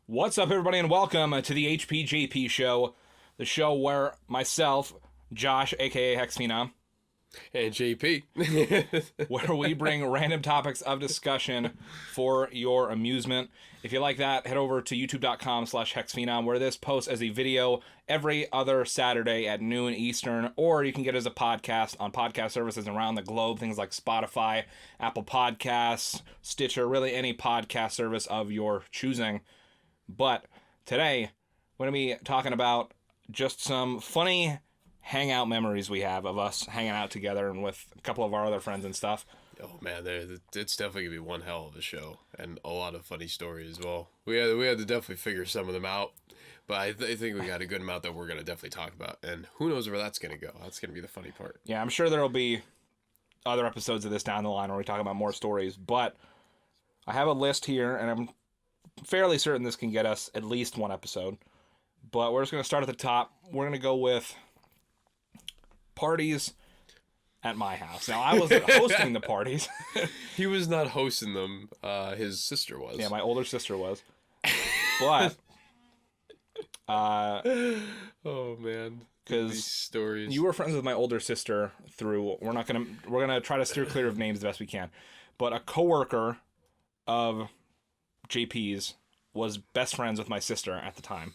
What's up, everybody, and welcome to the HPJP show, the show where myself, Josh, aka HexxedPhenom, and JP, where we bring random topics of discussion for your amusement. If you like that, head over to youtube.com/HexxedPhenom, where this posts as a video every other Saturday at noon Eastern, or you can get it as a podcast on podcast services around the globe, things like Spotify, Apple Podcasts, Stitcher, really any podcast service of your choosing. But today, we're going to be talking about just some funny hangout memories we have of us hanging out together and with a couple of our other friends and stuff. oh man, it's definitely gonna be one hell of a show and a lot of funny stories as well. We had to definitely figure some of them out, but I think we got a good amount that we're gonna definitely talk about, and who knows where that's gonna go. That's gonna be the funny part. Yeah, I'm sure there'll be other episodes of this down the line where we talk about more stories, but I have a list here, and I'm fairly certain this can get us at least one episode. But we're just going to start at the top. We're going to go with parties at my house. Now, I wasn't hosting the parties. He was not hosting them. His sister was. Yeah, my older sister was. But oh man, these stories. You were friends with my older sister through. We're gonna try to steer clear of names the best we can. But a coworker of JP's was best friends with my sister at the time.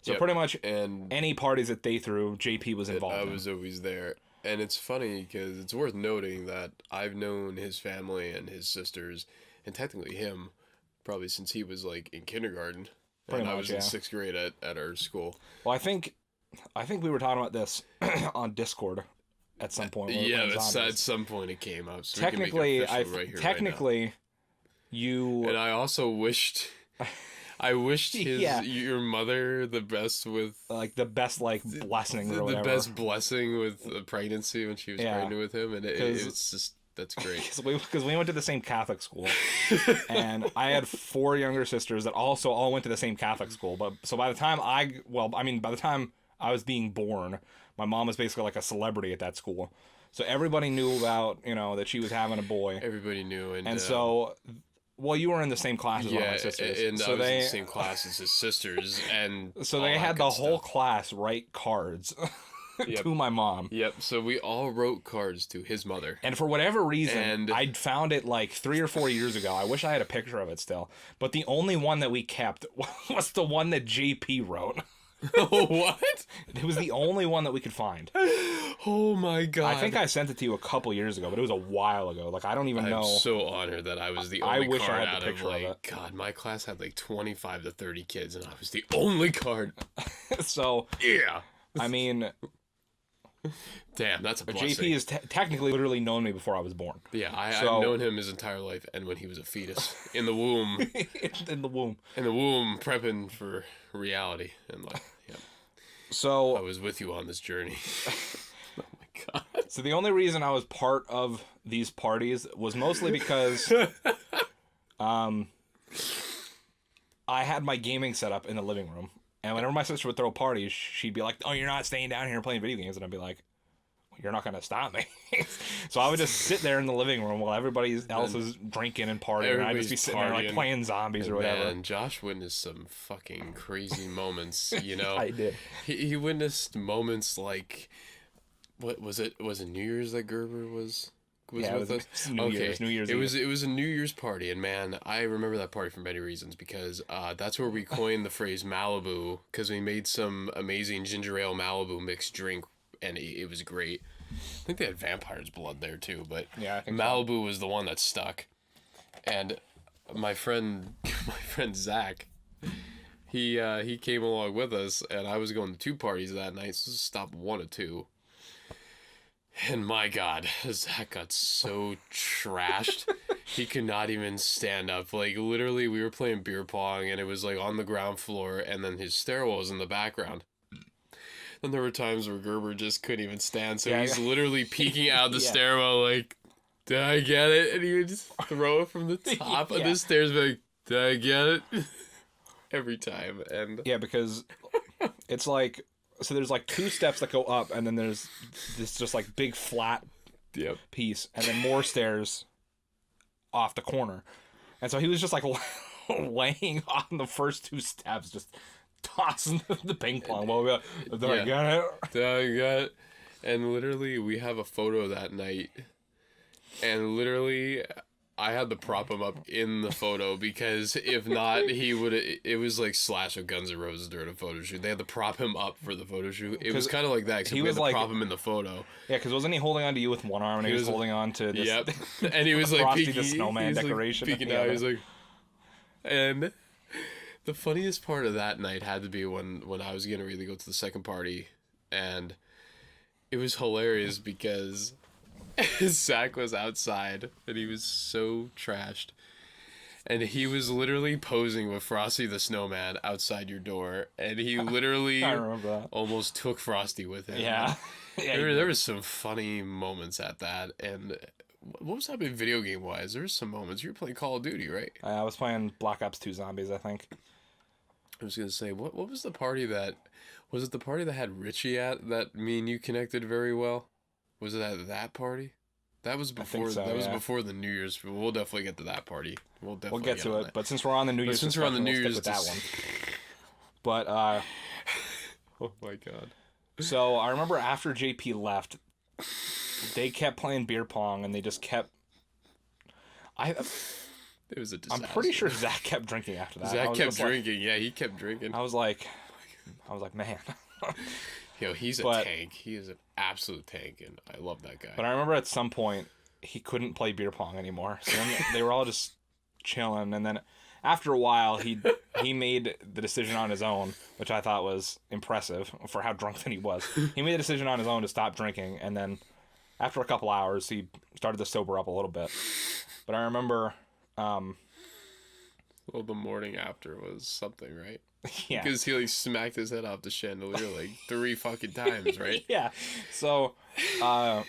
So pretty much any parties that they threw, JP was involved in. I was always there. And it's funny because it's worth noting that I've known his family and his sisters, and technically him, probably since he was like in kindergarten. And I was in 6th grade at our school. Well, I think we were talking about this on Discord at some point. Yeah, at some point it came up. So technically, right you. And I also wished your mother the best with the best blessing or whatever. The best blessing with the pregnancy when she was pregnant with him, and it's just that's great. Because we went to the same Catholic school, and I had 4 younger sisters that also all went to the same Catholic school. But so by the time by the time I was being born, my mom was basically like a celebrity at that school. So everybody knew about that she was having a boy. Everybody knew, and so. Well, you were in the same class as one of my sisters. And so I was in the same class as his sisters, and so they had the whole class write cards to my mom. Yep. So we all wrote cards to his mother. And for whatever reason, I'd found it like 3 or 4 years ago. I wish I had a picture of it still. But the only one that we kept was the one that JP wrote. What? It was the only one that we could find. Oh my god! I think I sent it to you a couple years ago, but it was a while ago. Like I don't even know. I'm so honored that I was the only card out of God, my class had like 25 to 30 kids, and I was the only card. So yeah, I mean, damn, that's a blessing. JP has technically literally known me before I was born. Yeah, I've known him his entire life, and when he was a fetus in the womb, in the womb, prepping for reality, and so I was with you on this journey. Oh my god! So the only reason I was part of these parties was mostly because, I had my gaming set up in the living room, and whenever my sister would throw parties, she'd be like, "Oh, you're not staying down here and playing video games," and I'd be like, well, "You're not gonna stop me." So I would just sit there in the living room while everybody else is drinking and partying, and I'd just be sitting there like playing zombies or whatever. And Josh witnessed some fucking crazy moments. I did. He witnessed moments like, what was it? Was it New Year's that Gerber was with us? New Year's. It was a New Year's party, and man, I remember that party for many reasons because that's where we coined the phrase Malibu, because we made some amazing ginger ale Malibu mixed drink, and it was great. I think they had vampire's blood there too, but yeah, I think Malibu was the one that stuck. And my friend Zach, he came along with us, and I was going to 2 parties that night, so stopped 1 or 2. And my god, Zach got so trashed. He could not even stand up. Like, literally, we were playing beer pong, and it was, like, on the ground floor, and then his stairwell was in the background. And there were times where Gerber just couldn't even stand, so he's literally peeking out the stairwell, like, did I get it? And he would just throw it from the top of the stairs, like, did I get it? Every time. And yeah, because it's like, so there's like 2 steps that go up, and then there's this just like big flat piece, and then more stairs off the corner. And so he was just like laying on the first 2 steps, just tossing the ping pong ball. Did I Yeah. get it? I got, and literally we have a photo that night, and literally I had to prop him up in the photo because if not, he would. It was like Slash of Guns N' Roses during a photo shoot. They had to prop him up for the photo shoot. It was kind of like that. Except he we was had to like- prop him in the photo. Yeah, because wasn't he holding on to you with one arm and he was holding on to this? Yep. And he was like Frosty peeking, the Snowman he was, like, decoration. peeking out. He was like, and the funniest part of that night had to be when I was getting ready to go to the second party, and it was hilarious because Zach was outside and he was so trashed. And he was literally posing with Frosty the Snowman outside your door. And he literally I remember that. almost took Frosty with him. Yeah. Yeah, There was some funny moments at that. And what was happening video game wise? There was some moments. You were playing Call of Duty, right? I was playing Black Ops 2 Zombies, I think. I was going to say, what was the party that... Was it the party that had Richie at that me and you connected very well? Was it at that party? That was before. so, that was yeah. before the New Year's. We'll definitely get to that party. We'll Get to on it. that. But since we're on the New Year's, since we're on the discussion, New we'll stick Year's with that one. But oh my god. so I remember after JP left, they kept playing beer pong and they just kept. It was a disaster. I'm pretty sure Zach kept drinking after that. I Zach was kept just like- drinking. Yeah, he kept drinking. I was like, man. Yo, he's a but- tank. He is an absolute tank, and I love that guy. But I remember at some point he couldn't play beer pong anymore. So then they were all just chilling, and then after a while he made the decision on his own, which I thought was impressive for how drunk that he was. He made the decision on his own to stop drinking, and then after a couple hours he started to sober up a little bit. But I remember well, the morning after was something, right? yeah. Because he like smacked his head off the chandelier like 3 fucking times, right? Yeah. So I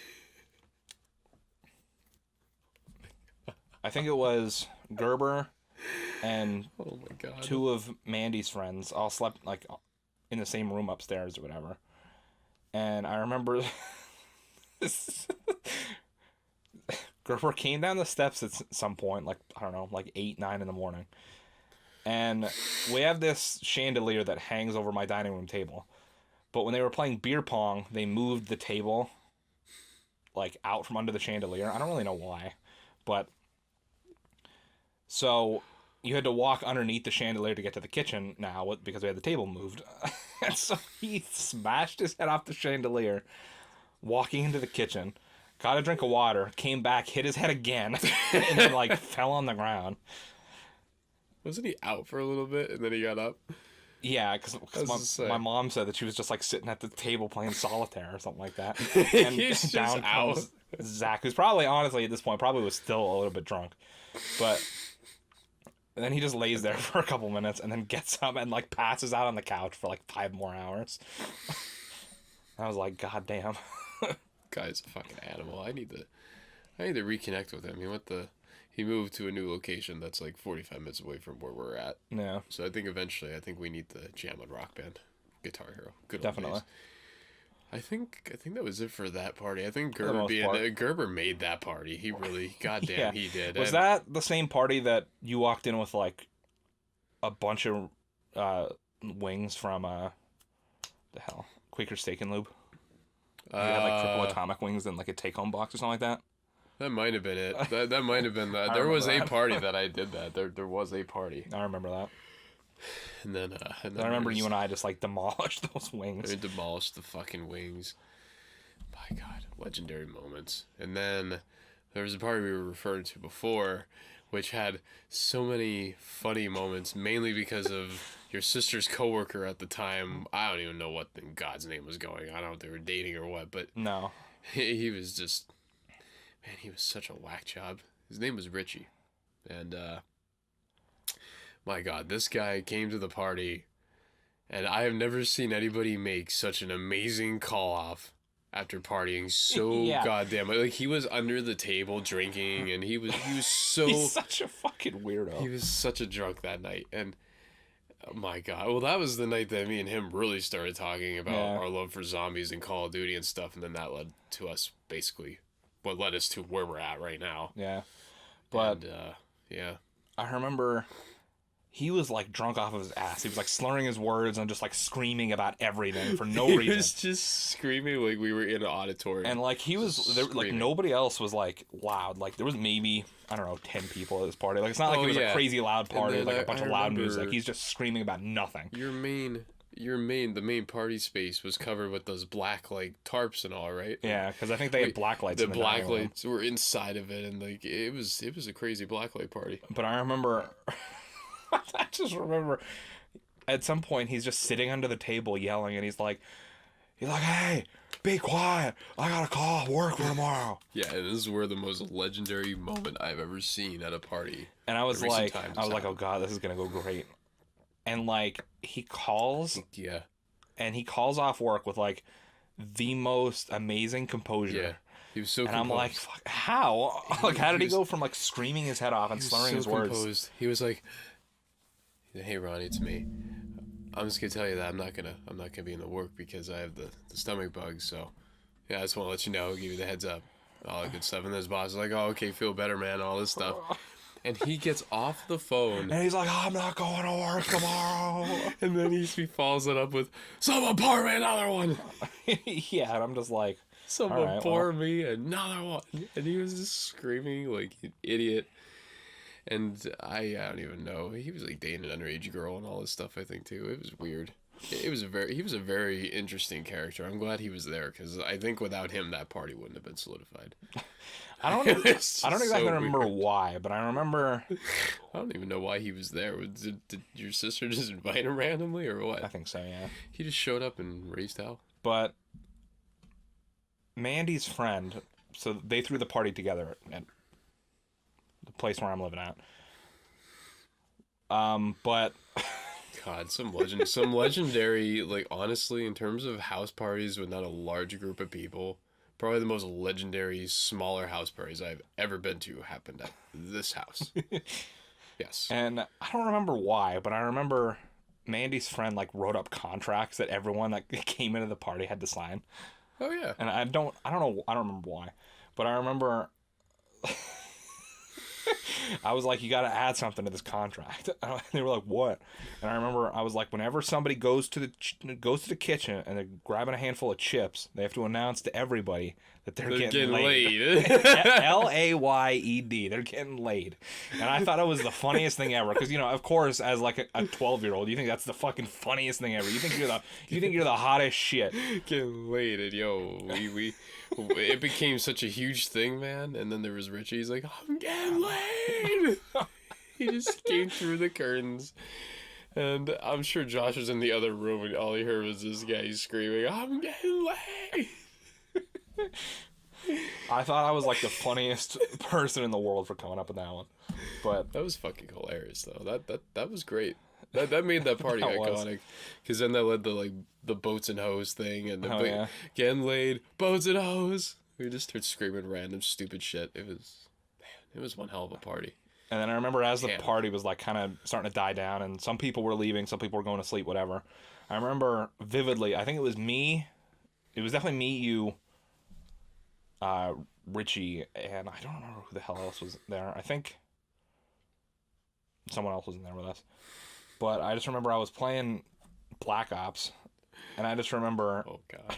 think it was Gerber and Oh my god. 2 of Mandy's friends all slept like in the same room upstairs or whatever. And I remember Gerber came down the steps at some point, like, I don't know, like 8, 9 in the morning. And we have this chandelier that hangs over my dining room table. But when they were playing beer pong, they moved the table like out from under the chandelier. I don't really know why. But so you had to walk underneath the chandelier to get to the kitchen now because we had the table moved. And so he smashed his head off the chandelier, walking into the kitchen, got a drink of water, came back, hit his head again, and then like fell on the ground. Wasn't he out for a little bit and then he got up? Yeah, because my mom said that she was just like sitting at the table playing solitaire or something like that. And He's just down out. comes Zach, who's probably, honestly, at this point, probably was still a little bit drunk. But then he just lays there for a couple minutes and then gets up and like passes out on the couch for like 5 more hours. I was like, God damn. Guy's a fucking animal. I need to reconnect with him. He moved to a new location that's like 45 minutes away from where we're at. Yeah, So I think eventually, we need to jam on Rock Band, Guitar Hero. Good old definitely. days. I think that was it for that party. I think the Gerber most part. Gerber made that party. He really, goddamn, Yeah. he did. Was And that the same party that you walked in with like a bunch of wings from the hell Quaker Steak and Lube? You had like triple atomic wings in like a take-home box or something like that. That might have been it. That might have been that. I There was a remember that. party that I did that. There was a party, I remember that. and then I remember you and I just like demolished those wings. I demolished the fucking wings. My God, legendary moments. And then there was a party we were referring to before, which had so many funny moments, mainly because of your sister's coworker at the time. I don't even know what in God's name was going on. I don't know if they were dating or what, but No. he was just, man, he was such a whack job. His name was Richie. And, my God, this guy came to the party, and I have never seen anybody make such an amazing call-off after partying so Yeah. goddamn. Like, he was under the table drinking, and he was so... He's such a fucking weirdo. He was such a drunk that night, and oh my God. Well, that was the night that me and him really started talking about Yeah. our love for zombies and Call of Duty and stuff, and then that led to us basically what led us to where we're at right now. Yeah. But And, yeah. I remember he was like drunk off of his ass. He was like slurring his words and just like screaming about everything for no He reason. was just screaming like we were in an auditorium. And like he was there, like Screaming. nobody else was like loud. Like there was maybe, I don't know, 10 people at this party. Like it's not like it was a crazy loud party with like a bunch of loud music. He's just screaming about nothing. The main party space was covered with those black like tarps and all, right? Yeah, because I think they had black lights. The in the black dining room. lights were inside of it, and like it was a crazy blacklight party. But I remember, I just remember, at some point he's just sitting under the table yelling, and he's like, hey, be quiet. I got a call off work for tomorrow. Yeah, and this is where the most legendary moment I've ever seen at a party. And I was like, oh god, this is gonna go great. And like he calls, yeah, and he calls off work with like the most amazing composure. Yeah, he was so. And composed. I'm like, fuck, how? Like, how did he go from like screaming his head off and slurring his words? Composed. He was like, "Hey, Ronnie, it's me. I'm just gonna tell you that I'm not gonna be in the work because I have the stomach bug. So, yeah, I just want to let you know, give you the heads up, all that good stuff." And this boss is like, "Oh, okay, feel better, man. All this stuff." And he gets off the phone. And he's like, I'm not going to work tomorrow. And then he follows it up with, "Someone pour me another one." Yeah, and I'm just like, "Someone pour me another one." And he was just screaming like an idiot. And I don't even know. He was like dating an underage girl and all this stuff, I think, too. It was weird. He was a very interesting character. I'm glad he was there because I think without him, that party wouldn't have been solidified. I don't exactly remember why, but I remember. I don't even know why he was there. Did your sister just invite him randomly or what? I think so, yeah. He just showed up and raised hell. But Mandy's friend, so they threw the party together at the place where I'm living at. But God, some legendary, like, honestly, in terms of house parties with not a large group of people, probably the most legendary smaller house parties I've ever been to happened at this house. Yes. And I don't remember why, but I remember Mandy's friend like wrote up contracts that everyone that came into the party had to sign. Oh yeah. And I don't remember why, but I remember I was like, you got to add something to this contract. And they were like, what? And I remember I was like, whenever somebody goes to the kitchen and they're grabbing a handful of chips, they have to announce to everybody that they're getting laid. L-A-Y-E-D. They're getting laid. And I thought it was the funniest thing ever because, you know, of course, as like a 12-year-old, you think that's the fucking funniest thing ever. You think you're the hottest shit. Getting laid, and yo, we it became such a huge thing, man. And then there was Richie. He's like, I'm getting laid. He just came through the curtains. And I'm sure Josh was in the other room, and all he heard was this guy screaming, I'm getting laid. I thought I was like the funniest person in the world for coming up with that one. But that was fucking hilarious, though. That was great. That made that party iconic. Because then that led to the boats and hose thing and the getting laid, boats and hose. We just started screaming random stupid shit. It was one hell of a party. And then I remember as the party was like kind of starting to die down and some people were leaving, some people were going to sleep, whatever. I remember vividly, I think it was me. It was definitely me, you, Richie, and I don't remember who the hell else was there. I think someone else was in there with us. But I just remember I was playing Black Ops, and I just remember... Oh, God.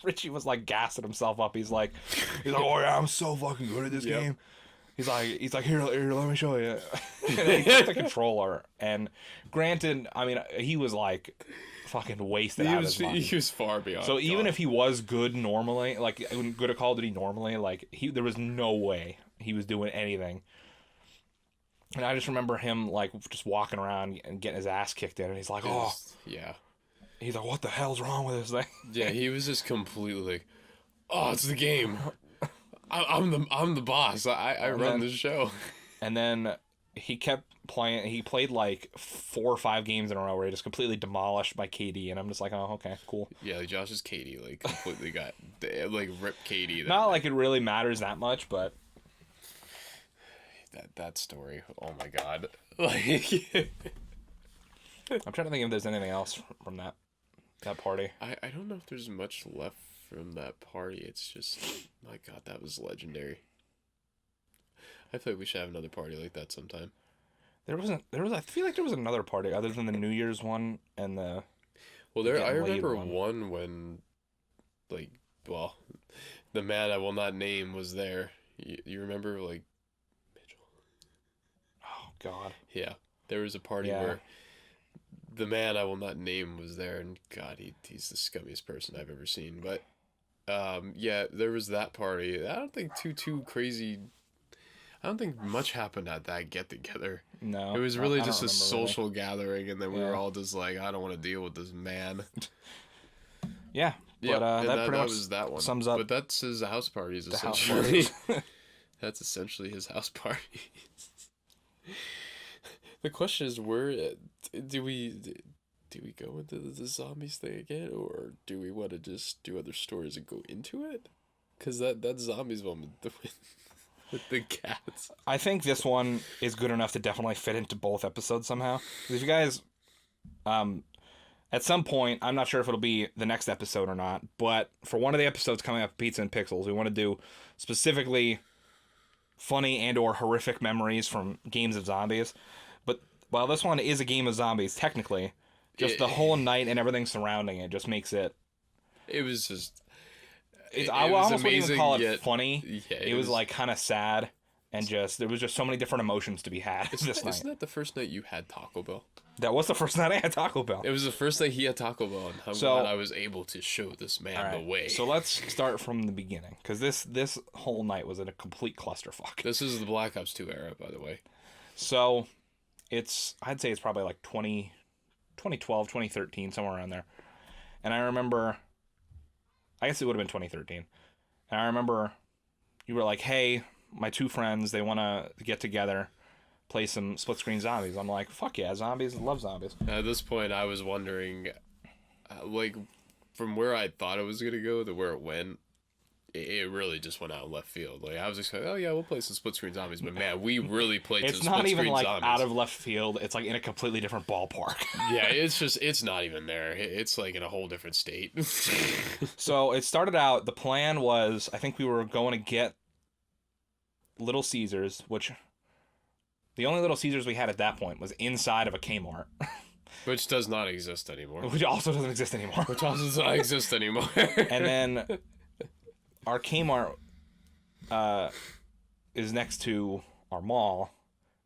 Richie was, like, gassing himself up. He's like, oh, yeah, I'm so fucking good at this game. He's like, here, let me show you. And he took the controller. And granted, I mean, he was, like, fucking wasted out of his mind. He was far beyond. So even if he was good normally, like, good at Call of Duty normally, like, there was no way he was doing anything. And I just remember him, like, just walking around and getting his ass kicked in. And he's like, oh. Yeah. He's like, what the hell's wrong with this thing? Yeah, he was just completely like, oh, it's the game. I'm the boss. I run the show. And then he kept playing. He played, like, 4 or 5 games in a row where he just completely demolished by KD. And I'm just like, oh, okay, cool. Yeah, like Josh's KD, like, completely got, like, ripped KD. Not like it really matters that much, but... That story, oh my god. Like, I'm trying to think if there's anything else from that party. I don't know if there's much left from that party. It's just, my god, that was legendary. I feel like we should have another party like that sometime. There wasn't. There was. I feel like there was another party other than the New Year's one and the. Well, the I getting laid remember one. one when, like, well, the man I will not name was there. You remember, like, Mitchell? Oh God. Yeah, there was a party Yeah. where the man I will not name was there, and God, he's the scummiest person I've ever seen. But yeah, there was that party. I don't think too crazy. I don't think much happened at that get together. No. It was I really don't just a remember really. social gathering, and then we were Yeah. all just like, I don't want to deal with this man. Yeah. Yeah, But and that that pretty much was that one. sums up But that's his house parties the house essentially. parties. That's essentially his house party. The question is, where do we go into the zombies thing again, or do we want to just do other stories and go into it? Because that zombies one with the cats. I think this one is good enough to definitely fit into both episodes somehow. 'Cause if you guys, at some point, I'm not sure if it'll be the next episode or not, but for one of the episodes coming up, Pizza and Pixels, we want to do specifically funny and or horrific memories from games of zombies. But while this one is a game of zombies, technically, just the whole night and everything surrounding it just makes it. It was just. I was almost wouldn't even call it yet- funny. Yeah, It was like kind of sad, and just there was just so many different emotions to be had this night. Isn't that the first night you had Taco Bell? That was the first night I had Taco Bell. It was the first night he had Taco Bell, and I'm So- glad I was able to show this man All right, the way. so let's start from the beginning, because this whole night was in a complete clusterfuck. This is the Black Ops 2 era, by the way. So I'd say it's probably like 2012, 2013, somewhere around there. And I remember, I guess it would have been 2013. And I remember you were like, hey, my two friends, they want to get together, play some split screen zombies. I'm like, fuck yeah, zombies, love zombies. At this point, I was wondering, like, from where I thought it was going to go to where it went, it really just went out in left field. Like, I was just like, oh yeah, we'll play some split screen zombies. But man, we really played It's some not split even screen like zombies. out of left field. It's like in a completely different ballpark. Yeah, it's not even there. It's like in a whole different state. So it started out, the plan was, I think we were going to get Little Caesars, which the only Little Caesars we had at that point was inside of a Kmart, Which does not exist anymore. which also doesn't exist anymore. Which also does not exist anymore. And then our Kmart is next to our mall,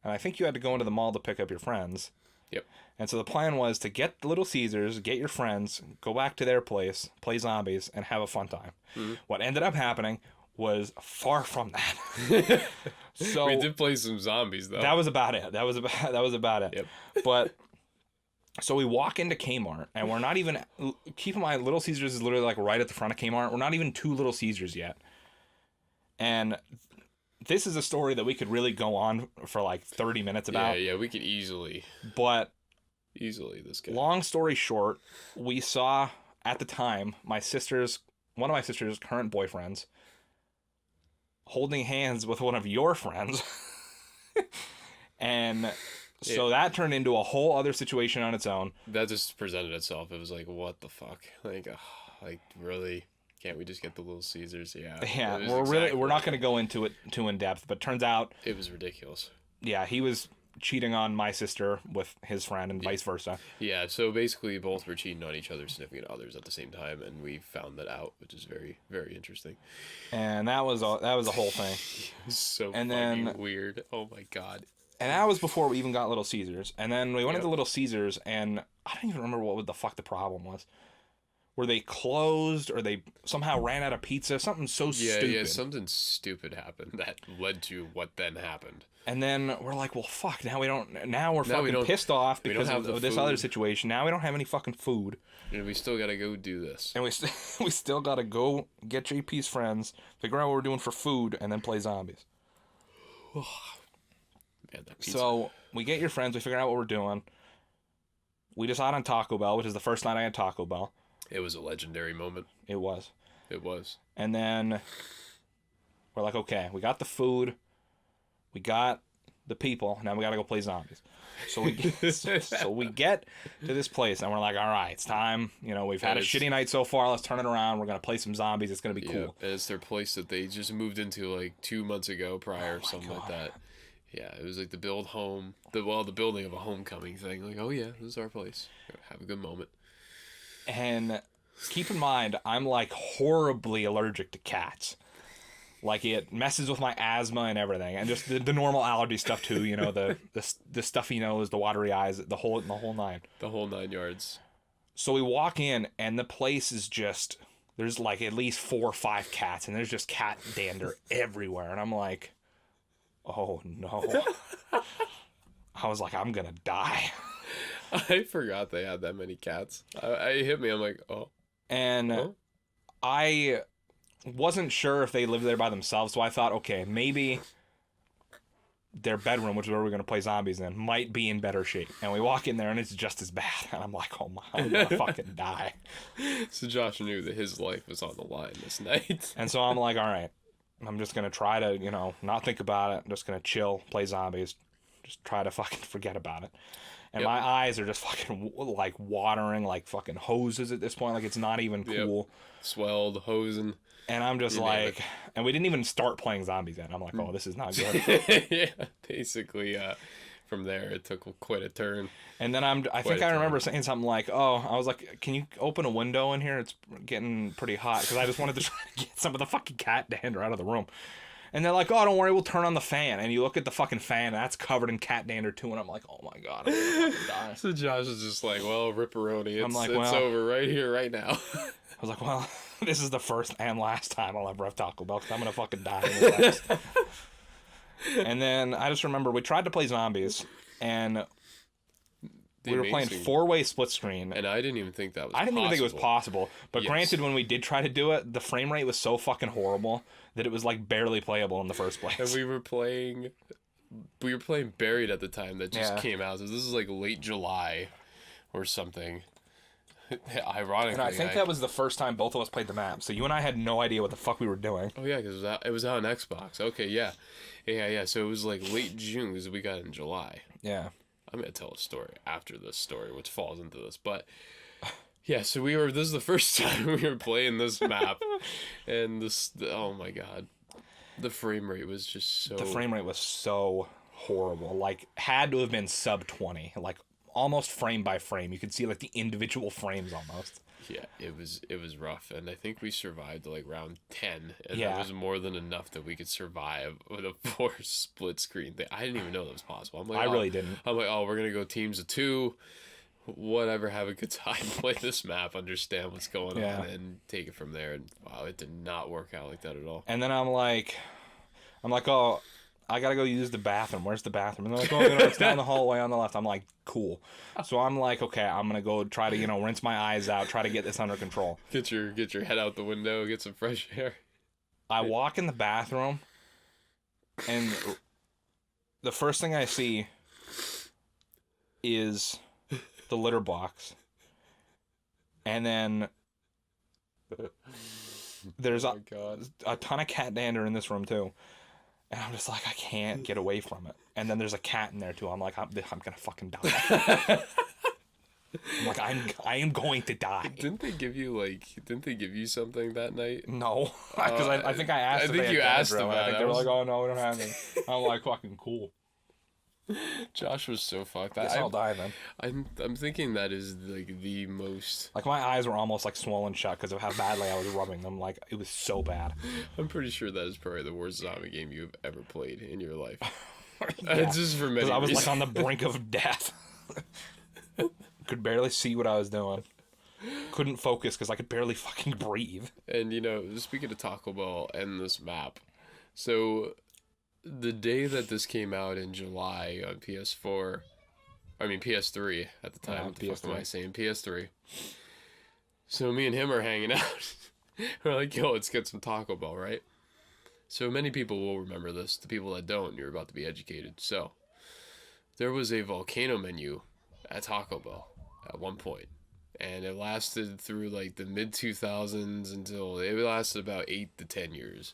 and I think you had to go into the mall to pick up your friends. Yep. And so the plan was to get Little Caesars, get your friends, go back to their place, play zombies, and have a fun time. Mm-hmm. What ended up happening was far from that. So We did play some zombies though. that was about it. That was about it. Yep. But so we walk into Kmart, and we're not even. Keep in mind, Little Caesars is literally like right at the front of Kmart. We're not even to Little Caesars yet, and this is a story that we could really go on for like 30 minutes about. Yeah, we could easily But this guy. long story short, we saw at the time one of my sister's current boyfriends holding hands with one of your friends. And so that turned into a whole other situation on its own. That just presented itself. It was like, what the fuck? Like, like really? Can't we just get the Little Caesars? Yeah. Yeah, It was we're not going to go into it too in depth, but turns out, It was ridiculous. yeah, he was cheating on my sister with his friend and vice versa. Yeah, so basically both were cheating on each other's significant others at the same time, and we found that out, which is very, very interesting. And that was a whole thing. So And fucking then- weird. Oh my god. And that was before we even got Little Caesars. And then we went Yep. into Little Caesars, and I don't even remember what the fuck the problem was. Were they closed, or they somehow ran out of pizza? Something so Yeah, stupid. something stupid happened that led to what then happened. And then we're like, well, fuck. Now we're Now we fucking don't- pissed off we don't because have the of this other food. situation. Now we don't have any fucking food. And we still gotta go do this. And we still gotta go get JP's friends, figure out what we're doing for food, and then play zombies. Man, that pizza. So we get your friends, we figure out what we're doing. We decide on Taco Bell, which is the first night I had Taco Bell. It was a legendary moment. It was. It was. And then we're like, okay, we got the food, we got the people, now we gotta go play zombies. So we get to this place, and we're like, all right, it's time. You know, we've had a it's- shitty night so far. Let's turn it around. We're gonna play some zombies. It's gonna be Yeah, cool. and it's their place that they just moved into like 2 months ago prior, something like God. that. Yeah, it was like the building of a homecoming thing. Like, oh yeah, this is our place. Have a good moment. And keep in mind, I'm like horribly allergic to cats. Like, it messes with my asthma and everything, and just the normal allergy stuff too. You know, the stuffy nose, the watery eyes, the whole nine. The whole 9 yards. So we walk in, and the place is just, there's like at least 4 or 5 cats, and there's just cat dander everywhere, and I'm like, oh no. I was like, I'm gonna die. I forgot they had that many cats. I hit me. I'm like, oh. And I wasn't sure if they lived there by themselves, so I thought, okay, maybe their bedroom, which is where we're going to play zombies in, might be in better shape. And we walk in there, and it's just as bad. And I'm like, oh my, I'm going to fucking die. So Josh knew that his life was on the line this night. And so I'm like, all right, I'm just going to try to, not think about it. I'm just going to chill, play zombies, just try to fucking forget about it. And my eyes are just fucking, like, watering like fucking hoses at this point. Like, it's not even cool. Swelled, hosing. And I'm just like, and we didn't even start playing zombies yet. I'm like, oh, this is not good. Yeah, basically, from there, it took quite a turn. And then I think I remember saying something like, oh, I was like, can you open a window in here? It's getting pretty hot. Because I just wanted to try to get some of the fucking cat dander out of the room. And they're like, oh, don't worry, we'll turn on the fan. And you look at the fucking fan, and that's covered in cat dander too. And I'm like, oh my God, I'm gonna fucking die. So Josh is just like, well, ripperoni, I'm like, it's over right here, right now. I was like, well, this is the first and last time I'll ever have Taco Bell, because I'm going to fucking die in this house. And then I just remember we tried to play zombies, and we were playing 4-way split screen. And I didn't even think that was possible. I didn't even think it was possible. But granted, when we did try to do it, the frame rate was so fucking horrible that it was like barely playable in the first place. And we were playing Buried at the time that just came out. So this is like late July or something. Ironically, and I think that was the first time both of us played the map. So you and I had no idea what the fuck we were doing. Oh yeah, because it was out on Xbox. Okay, yeah. So it was like late June because we got it in July. Yeah. I'm gonna tell a story after this story, which falls into this, but yeah. So this is the first time we were playing this map, and oh my God, the frame rate was just so. The frame rate was so horrible. Like, had to have been sub 20. Like, almost frame by frame. You could see like the individual frames almost. Yeah, it was rough, and I think we survived to like round 10, and that was more than enough that we could survive with a 4 split screen thing. I didn't even know that was possible. I'm like, I really didn't. I'm like, oh, we're gonna go teams of 2, whatever, have a good time, play this map, understand what's going on, and take it from there. And wow, it did not work out like that at all. And then I'm like, oh, I gotta go use the bathroom. Where's the bathroom? And they're like, oh, it's down the hallway on the left. I'm like, cool. So I'm like, okay, I'm gonna go try to, rinse my eyes out, try to get this under control. Get your head out the window, get some fresh air. I walk in the bathroom, and the first thing I see is the litter box. And then there's a ton of cat dander in this room too. And I'm just like, I can't get away from it. And then there's a cat in there too. I'm like, I'm gonna fucking die. I'm like, I am going to die. Didn't they give you something that night? No, because I think I asked. I think you asked about it. I think they were like, oh no, we don't have any. I'm like, fucking cool. Josh was so fucked. I'll die then. I'm thinking that is like the most. Like, my eyes were almost like swollen shut because of how badly I was rubbing them. Like, it was so bad. I'm pretty sure that is probably the worst zombie game you've ever played in your life. It's just for many I was reasons. like on the brink of death. Could barely see what I was doing. Couldn't focus because I could barely fucking breathe. And speaking of Taco Bell and this map, so the day that this came out in July on PS3 at the time. What the fuck am I saying? PS3. So me and him are hanging out. We're like, yo, let's get some Taco Bell, right? So many people will remember this. The people that don't, you're about to be educated. So there was a volcano menu at Taco Bell at one point, and it lasted through like the mid 2000s until it lasted about 8 to 10 years.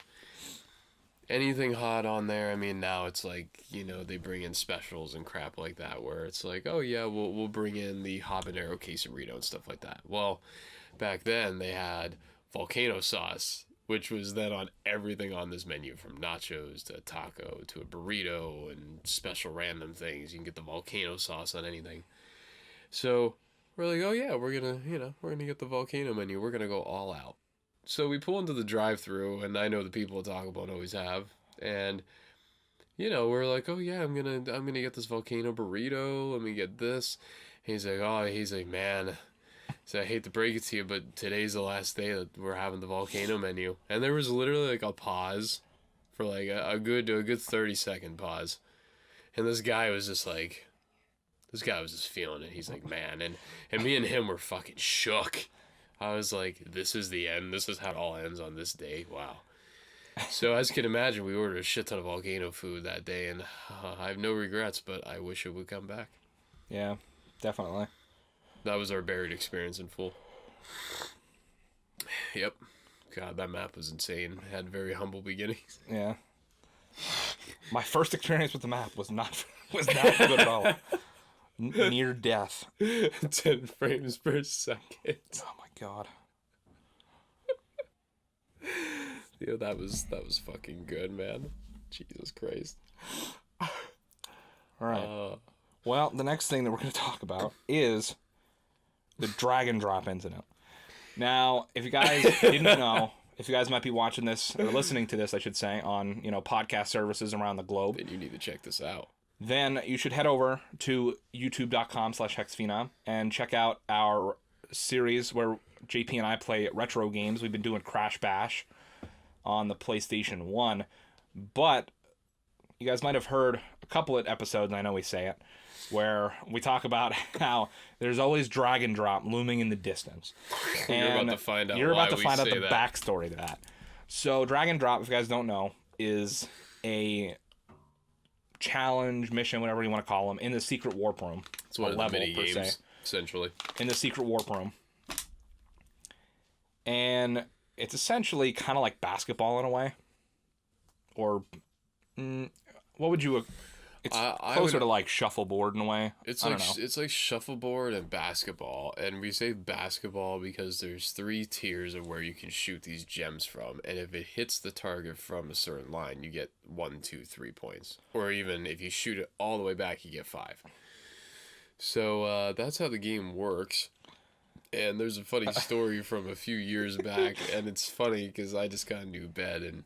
Anything hot on there, I mean, now it's like, they bring in specials and crap like that where it's like, oh yeah, we'll bring in the habanero quesarito and stuff like that. Well, back then they had volcano sauce, which was then on everything on this menu, from nachos to a taco to a burrito and special random things. You can get the volcano sauce on anything. So we're like, oh yeah, we're gonna get the volcano menu. We're gonna go all out. So we pull into the drive-thru, and I know the people at Taco Bell always have, and we're like, oh yeah, I'm gonna get this volcano burrito. Let me get this. He's like, man. So I hate to break it to you, but today's the last day that we're having the volcano menu. And there was literally like a pause for like a good 30-second pause. And this guy was just feeling it. He's like, man. And me and him were fucking shook. I was like, this is the end. This is how it all ends on this day. Wow. So as you can imagine, we ordered a shit ton of volcano food that day. And I have no regrets, but I wish it would come back. Yeah, definitely. That was our buried experience in full. Yep. God, that map was insane. It had very humble beginnings. Yeah. My first experience with the map was not good at all. Near death. 10 frames per second. Oh my god. Yeah, that was fucking good, man. Jesus Christ. All right. Well, the next thing that we're going to talk about is the drag and drop incident. Now, if you guys didn't know, if you guys might be watching this or listening to this, I should say, on podcast services around the globe, then you need to check this out. Then you should head over to youtube.com/HexxedPhenom and check out our series where JP and I play retro games. We've been doing Crash Bash on the PlayStation 1, but you guys might have heard a couple of episodes, and I know we say it, where we talk about how there's always drag and drop looming in the distance. You're about to find out the backstory to that. So drag and drop, if you guys don't know, is a challenge, mission, whatever you want to call them, in the secret warp room. It's one of the mini games, essentially. In the secret warp room. And it's essentially kind of like basketball in a way. Or, what would you... It's closer to like shuffleboard in a way. It's like shuffleboard and basketball, and we say basketball because there's 3 tiers of where you can shoot these gems from, and if it hits the target from a certain line, you get 1, 2, 3 points, or even if you shoot it all the way back, you get 5. So that's how the game works. And there's a funny story from a few years back, and it's funny because I just got a new bed and.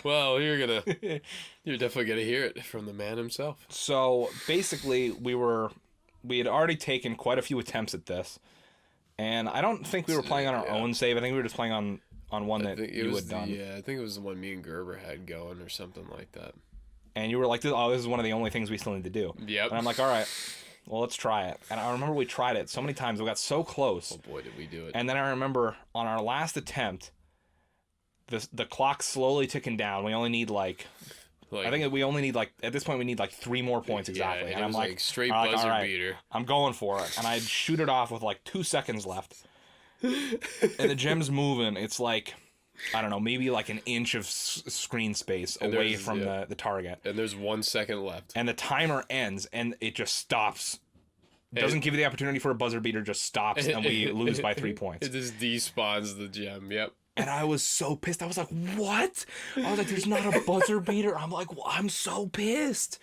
Well, you're definitely gonna hear it from the man himself. So basically, we had already taken quite a few attempts at this, and I don't think we were playing on our own save. I think we were just playing on one that you had done. Yeah, I think it was the one me and Gerber had going or something like that. And you were like, "Oh, this is one of the only things we still need to do." Yep. And I'm like, "All right, well, let's try it." And I remember we tried it so many times. We got so close. Oh boy, did we do it! And then I remember on our last attempt. The clock's slowly ticking down. We only need I think we only need at this point we need 3 more points exactly. Yeah, and I'm like straight buzzer beater. I'm going for it, and I'd shoot it off with 2 seconds left, and the gem's moving. It's I don't know, maybe an inch of screen space away from the target. And there's 1 second left. And the timer ends, and it just stops. It doesn't give you the opportunity for a buzzer beater. Just stops, and we lose by 3 points. It just despawns the gem. Yep. And I was so pissed. I was like, what? I was like, there's not a buzzer beater. I'm like, well, I'm so pissed.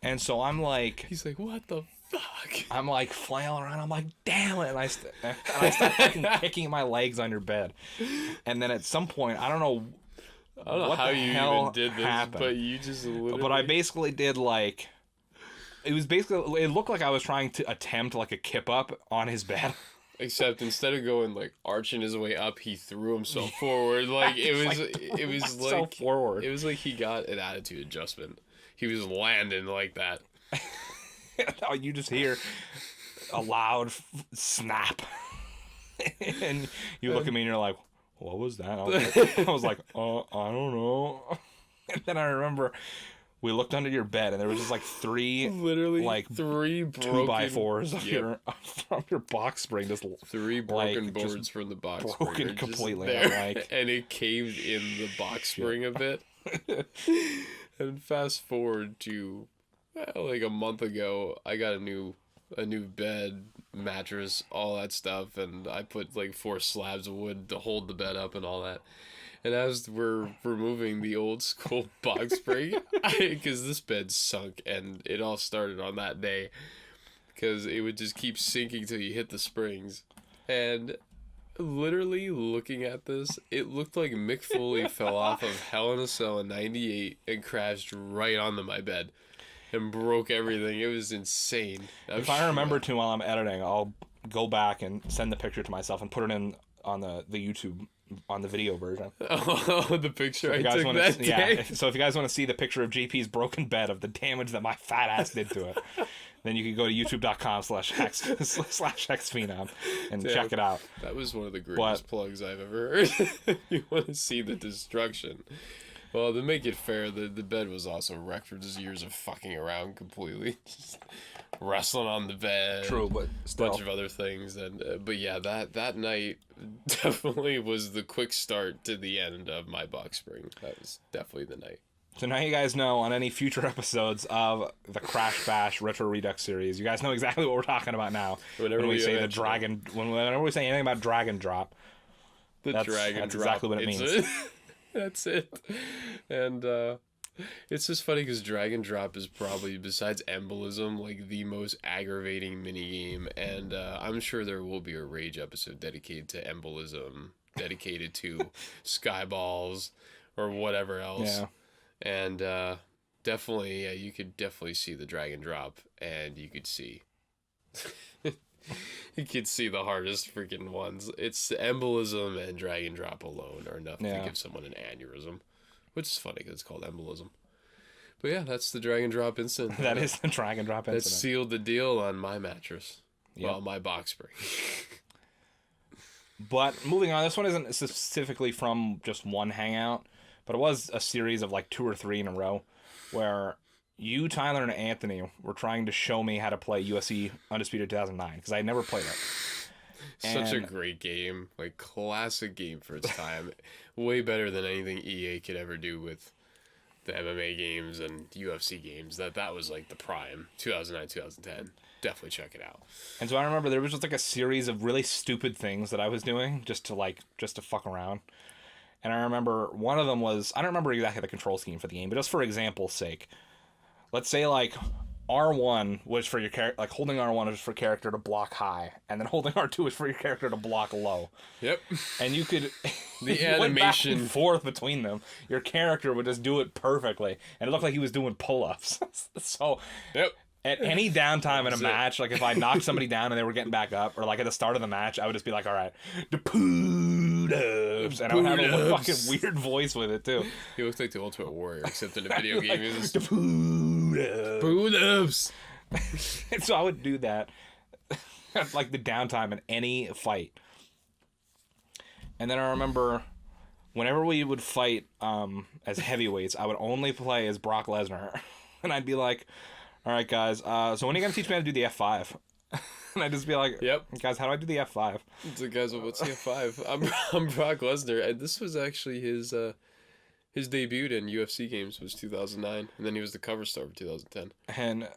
And so I'm like... He's like, what the fuck? I'm flailing around. I'm like, damn it. And I start fucking kicking my legs under bed. And then at some point, I don't know how you even did this, happened. But you just literally... But I basically did it looked like I was trying to attempt a kip up on his bed. Except instead of going arching his way up, he threw himself forward. It was forward. It was like he got an attitude adjustment. He was landing like that. You just hear a loud snap, and you look at me and you're like, "What was that?" I was like, I don't know. And then I remember. We looked under your bed, and there was just 3, literally 3 broken 2x4s from your box spring. Just 3 broken boards from the box spring, broken completely. There, and it caved in the box spring a bit. And fast forward to a month ago, I got a new bed, mattress, all that stuff, and I put 4 slabs of wood to hold the bed up and all that. And as we're removing the old school box spring, because this bed sunk, and it all started on that day, because it would just keep sinking till you hit the springs. And literally looking at this, it looked like Mick Foley fell off of Hell in a Cell in '98 and crashed right onto my bed and broke everything. It was insane. If I remember to while I'm editing, I'll go back and send the picture to myself and put it in on the YouTube on the video version. Oh, the picture I took wanna, that day. So if you guys want to see the picture of JP's broken bed of the damage that my fat ass did to it, then you can go to youtube.com/HexxedPhenom and check it out. That was one of the greatest plugs I've ever heard. You want to see the destruction. Well, to make it fair, the bed was also wrecked for just years of fucking around completely. Just wrestling on the bed. True, but still. A bunch of other things. But yeah, that night definitely was the quick start to the end of my box spring. That was definitely the night. So now you guys know on any future episodes of the Crash Bash Retro Redux series, you guys know exactly what we're talking about now. Whenever we say the dragon, whenever we say anything about Dragon Drop, that's exactly what it means. That's it. And it's just funny because Dragon Drop is probably, besides Embolism, like the most aggravating minigame. And I'm sure there will be a Rage episode dedicated to Embolism, dedicated to Skyballs, or whatever else. Yeah. And definitely, yeah, you could definitely see the Dragon Drop, and you could see... You could see the hardest freaking ones. It's Embolism and Dragon Drop alone are enough to give someone an aneurysm. Which is funny because it's called Embolism. But yeah, that's the Dragon Drop incident. That is the Dragon Drop incident. That sealed the deal on my mattress. Yep. Well, my box spring. But moving on, this one isn't specifically from just one Hangout, but it was a series of like 2 or 3 in a row where you, Tyler, and Anthony were trying to show me how to play UFC Undisputed 2009 because I had never played it. Such a great game, like classic game for its time. Way better than anything EA could ever do with the MMA games and UFC games. That was like the prime, 2009, 2010. Definitely check it out. And so I remember there was just like a series of really stupid things that I was doing just to fuck around. And I remember one of them was, I don't remember exactly the control scheme for the game, but just for example's sake, let's say like R1 was for your character, like holding R1 was for character to block high, and then holding R2 was for your character to block low. Yep. And you could the you animation went back and forth between them. Your character would just do it perfectly, and it looked like he was doing pull-ups. So yep. At any downtime in a match, like if I knocked somebody down and they were getting back up, or like at the start of the match, I would just be like, all right, the pull-ups. And I would have a fucking weird voice with it, too. He looks like the Ultimate Warrior, except in a video game. He was the pull-ups. And so I would do that at like the downtime in any fight. And then I remember whenever we would fight as heavyweights, I would only play as Brock Lesnar. And I'd be like, all right, guys, so when are you going to teach me how to do the F5? And I'd just be like, yep. Guys, how do I do the F5? So guys, what's the F5? I'm Brock Lesnar, and this was actually his debut in UFC games was 2009, and then he was the cover star for 2010. And,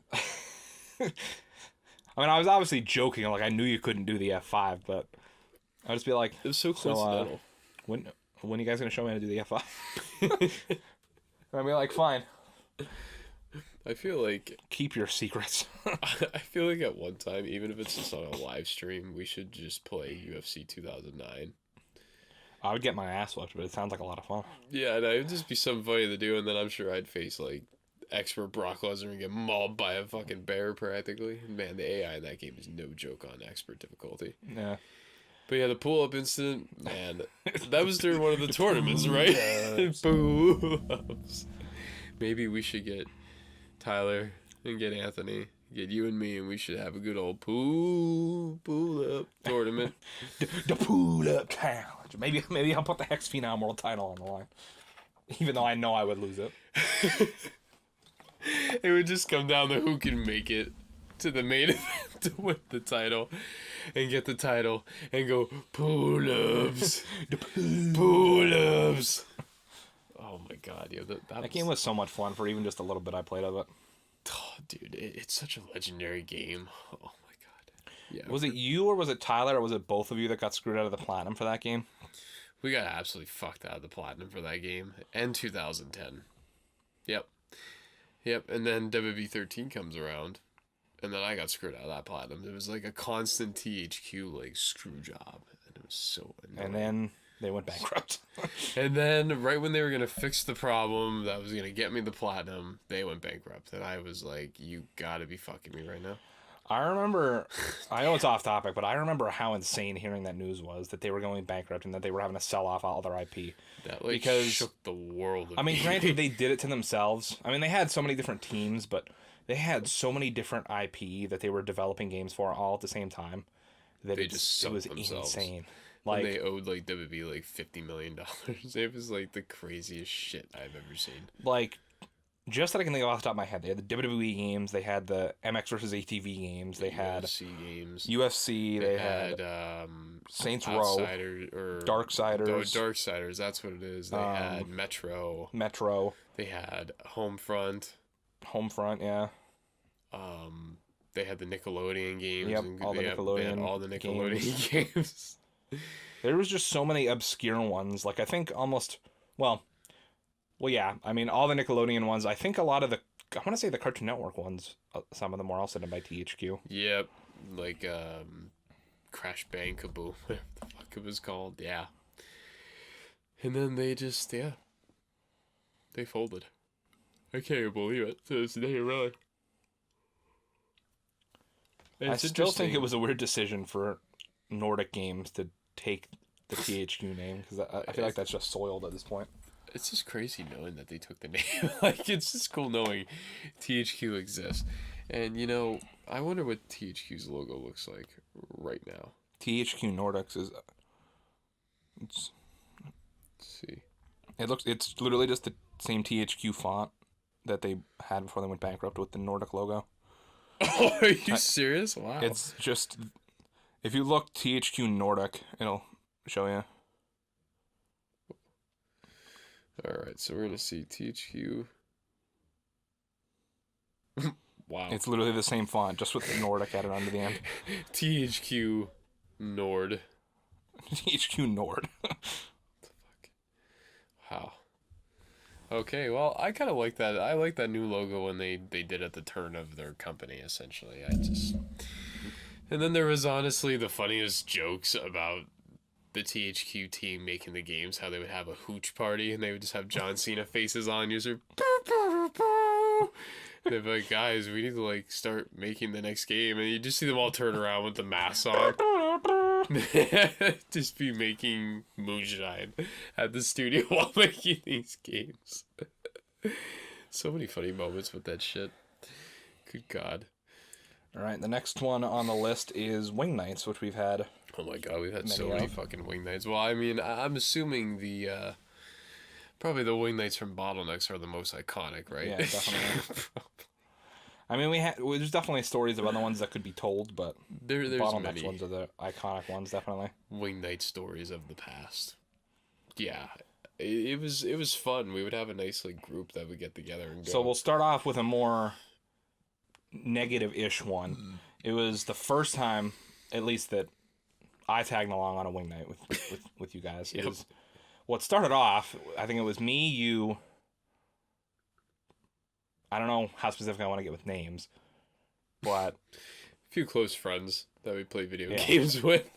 I mean, I was obviously joking, like, I knew you couldn't do the F5, but I'd just be like... It was so coincidental. When are you guys going to show me how to do the F5? I'd be like, fine. I feel like... Keep your secrets. I feel like at one time, even if it's just on a live stream, we should just play UFC 2009. I would get my ass whooped, but it sounds like a lot of fun. Yeah, and it would just be something funny to do, and then I'm sure I'd face, like, expert Brock Lesnar and get mauled by a fucking bear, practically. Man, the AI in that game is no joke on expert difficulty. Yeah. But yeah, the pull-up incident, man, that was during one of the tournaments, right? Pull-ups. Maybe we should get Tyler and get Anthony, get you and me, and we should have a good old pull-up tournament. the pull-up challenge. Maybe I'll put the HexxedPhenom world title on the line, even though I know I would lose it. It would just come down to who can make it to the main event to win the title and get the title and go pull-ups, pull-ups. Oh my god, yeah, that game was so much fun for even just a little bit I played of it. Oh, dude, it's such a legendary game. Oh my god. Yeah. Was it you or was it Tyler or was it both of you that got screwed out of the platinum for that game? We got absolutely fucked out of the platinum for that game. And 2010. Yep. Yep. And then WB13 comes around. And then I got screwed out of that platinum. It was like a constant THQ like screw job. And it was so annoying. And then they went bankrupt. And then right when they were going to fix the problem that was going to get me the platinum, they went bankrupt. And I was like, you got to be fucking me right now. I remember, I know it's off topic, but I remember how insane hearing that news was, that they were going bankrupt and that they were having to sell off all their IP. That like because, shook the world. I mean, granted, they did it to themselves. I mean, they had so many different teams, but they had so many different IP that they were developing games for all at the same time that it was insane. Like, and they owed like WB like $50 million. It was like the craziest shit I've ever seen. Like, just that I can think of off the top of my head, they had the WWE games, they had the MX versus ATV games, they had UFC, they had Saints Row, or Darksiders. Darksiders, that's what it is. They had Metro. They had Homefront, yeah. They had the Nickelodeon games. Yep, and all the Nickelodeon games. There was just so many obscure ones. Like, I think almost, well, yeah. I mean, all the Nickelodeon ones. I think a lot of I want to say the Cartoon Network ones, some of them were also done by THQ. Yep. Like, Crash Bang Kaboom, whatever the fuck it was called. Yeah. And then they just, they folded. I can't even believe it to this day, really. I still think it was a weird decision for Nordic Games to take the THQ name, because I feel like that's just soiled at this point. It's just crazy knowing that they took the name. Like, it's just cool knowing THQ exists. And, you know, I wonder what THQ's logo looks like right now. THQ Nordics is... Let's see. It's literally just the same THQ font that they had before they went bankrupt with the Nordic logo. Oh, are you serious? Wow. It's just... If you look THQ Nordic, it'll show you. Alright, so we're going to see THQ. Wow. It's literally the same font, just with the Nordic added onto the end. THQ Nord. THQ Nord. What the fuck? Wow. Okay, well, I kind of like that. I like that new logo when they did at the turn of their company, essentially. And then there was honestly the funniest jokes about the THQ team making the games, how they would have a hooch party and they would just have John Cena faces on user. They'd be like, guys, we need to like start making the next game, and you just see them all turn around with the masks on. Just be making moonshine at the studio while making these games. So many funny moments with that shit. Good God. All right, the next one on the list is Wing Nights, which we've had. Oh my God, we've had so many fucking Wing Nights. Well, I mean, I'm assuming probably the Wing Nights from Bottlenecks are the most iconic, right? Yeah, definitely. I mean, there's definitely stories of other ones that could be told, but there's Bottlenecks many ones are the iconic ones, definitely. Wing Night stories of the past. Yeah, it was fun. We would have a nice like group that would get together and go. So we'll start off with a more negative-ish one. It was the first time, at least, that I tagged along on a Wing Night with you guys. Yep. It was what started off. I think it was me, you. I don't know how specific I want to get with names, but a few close friends that we play video games with.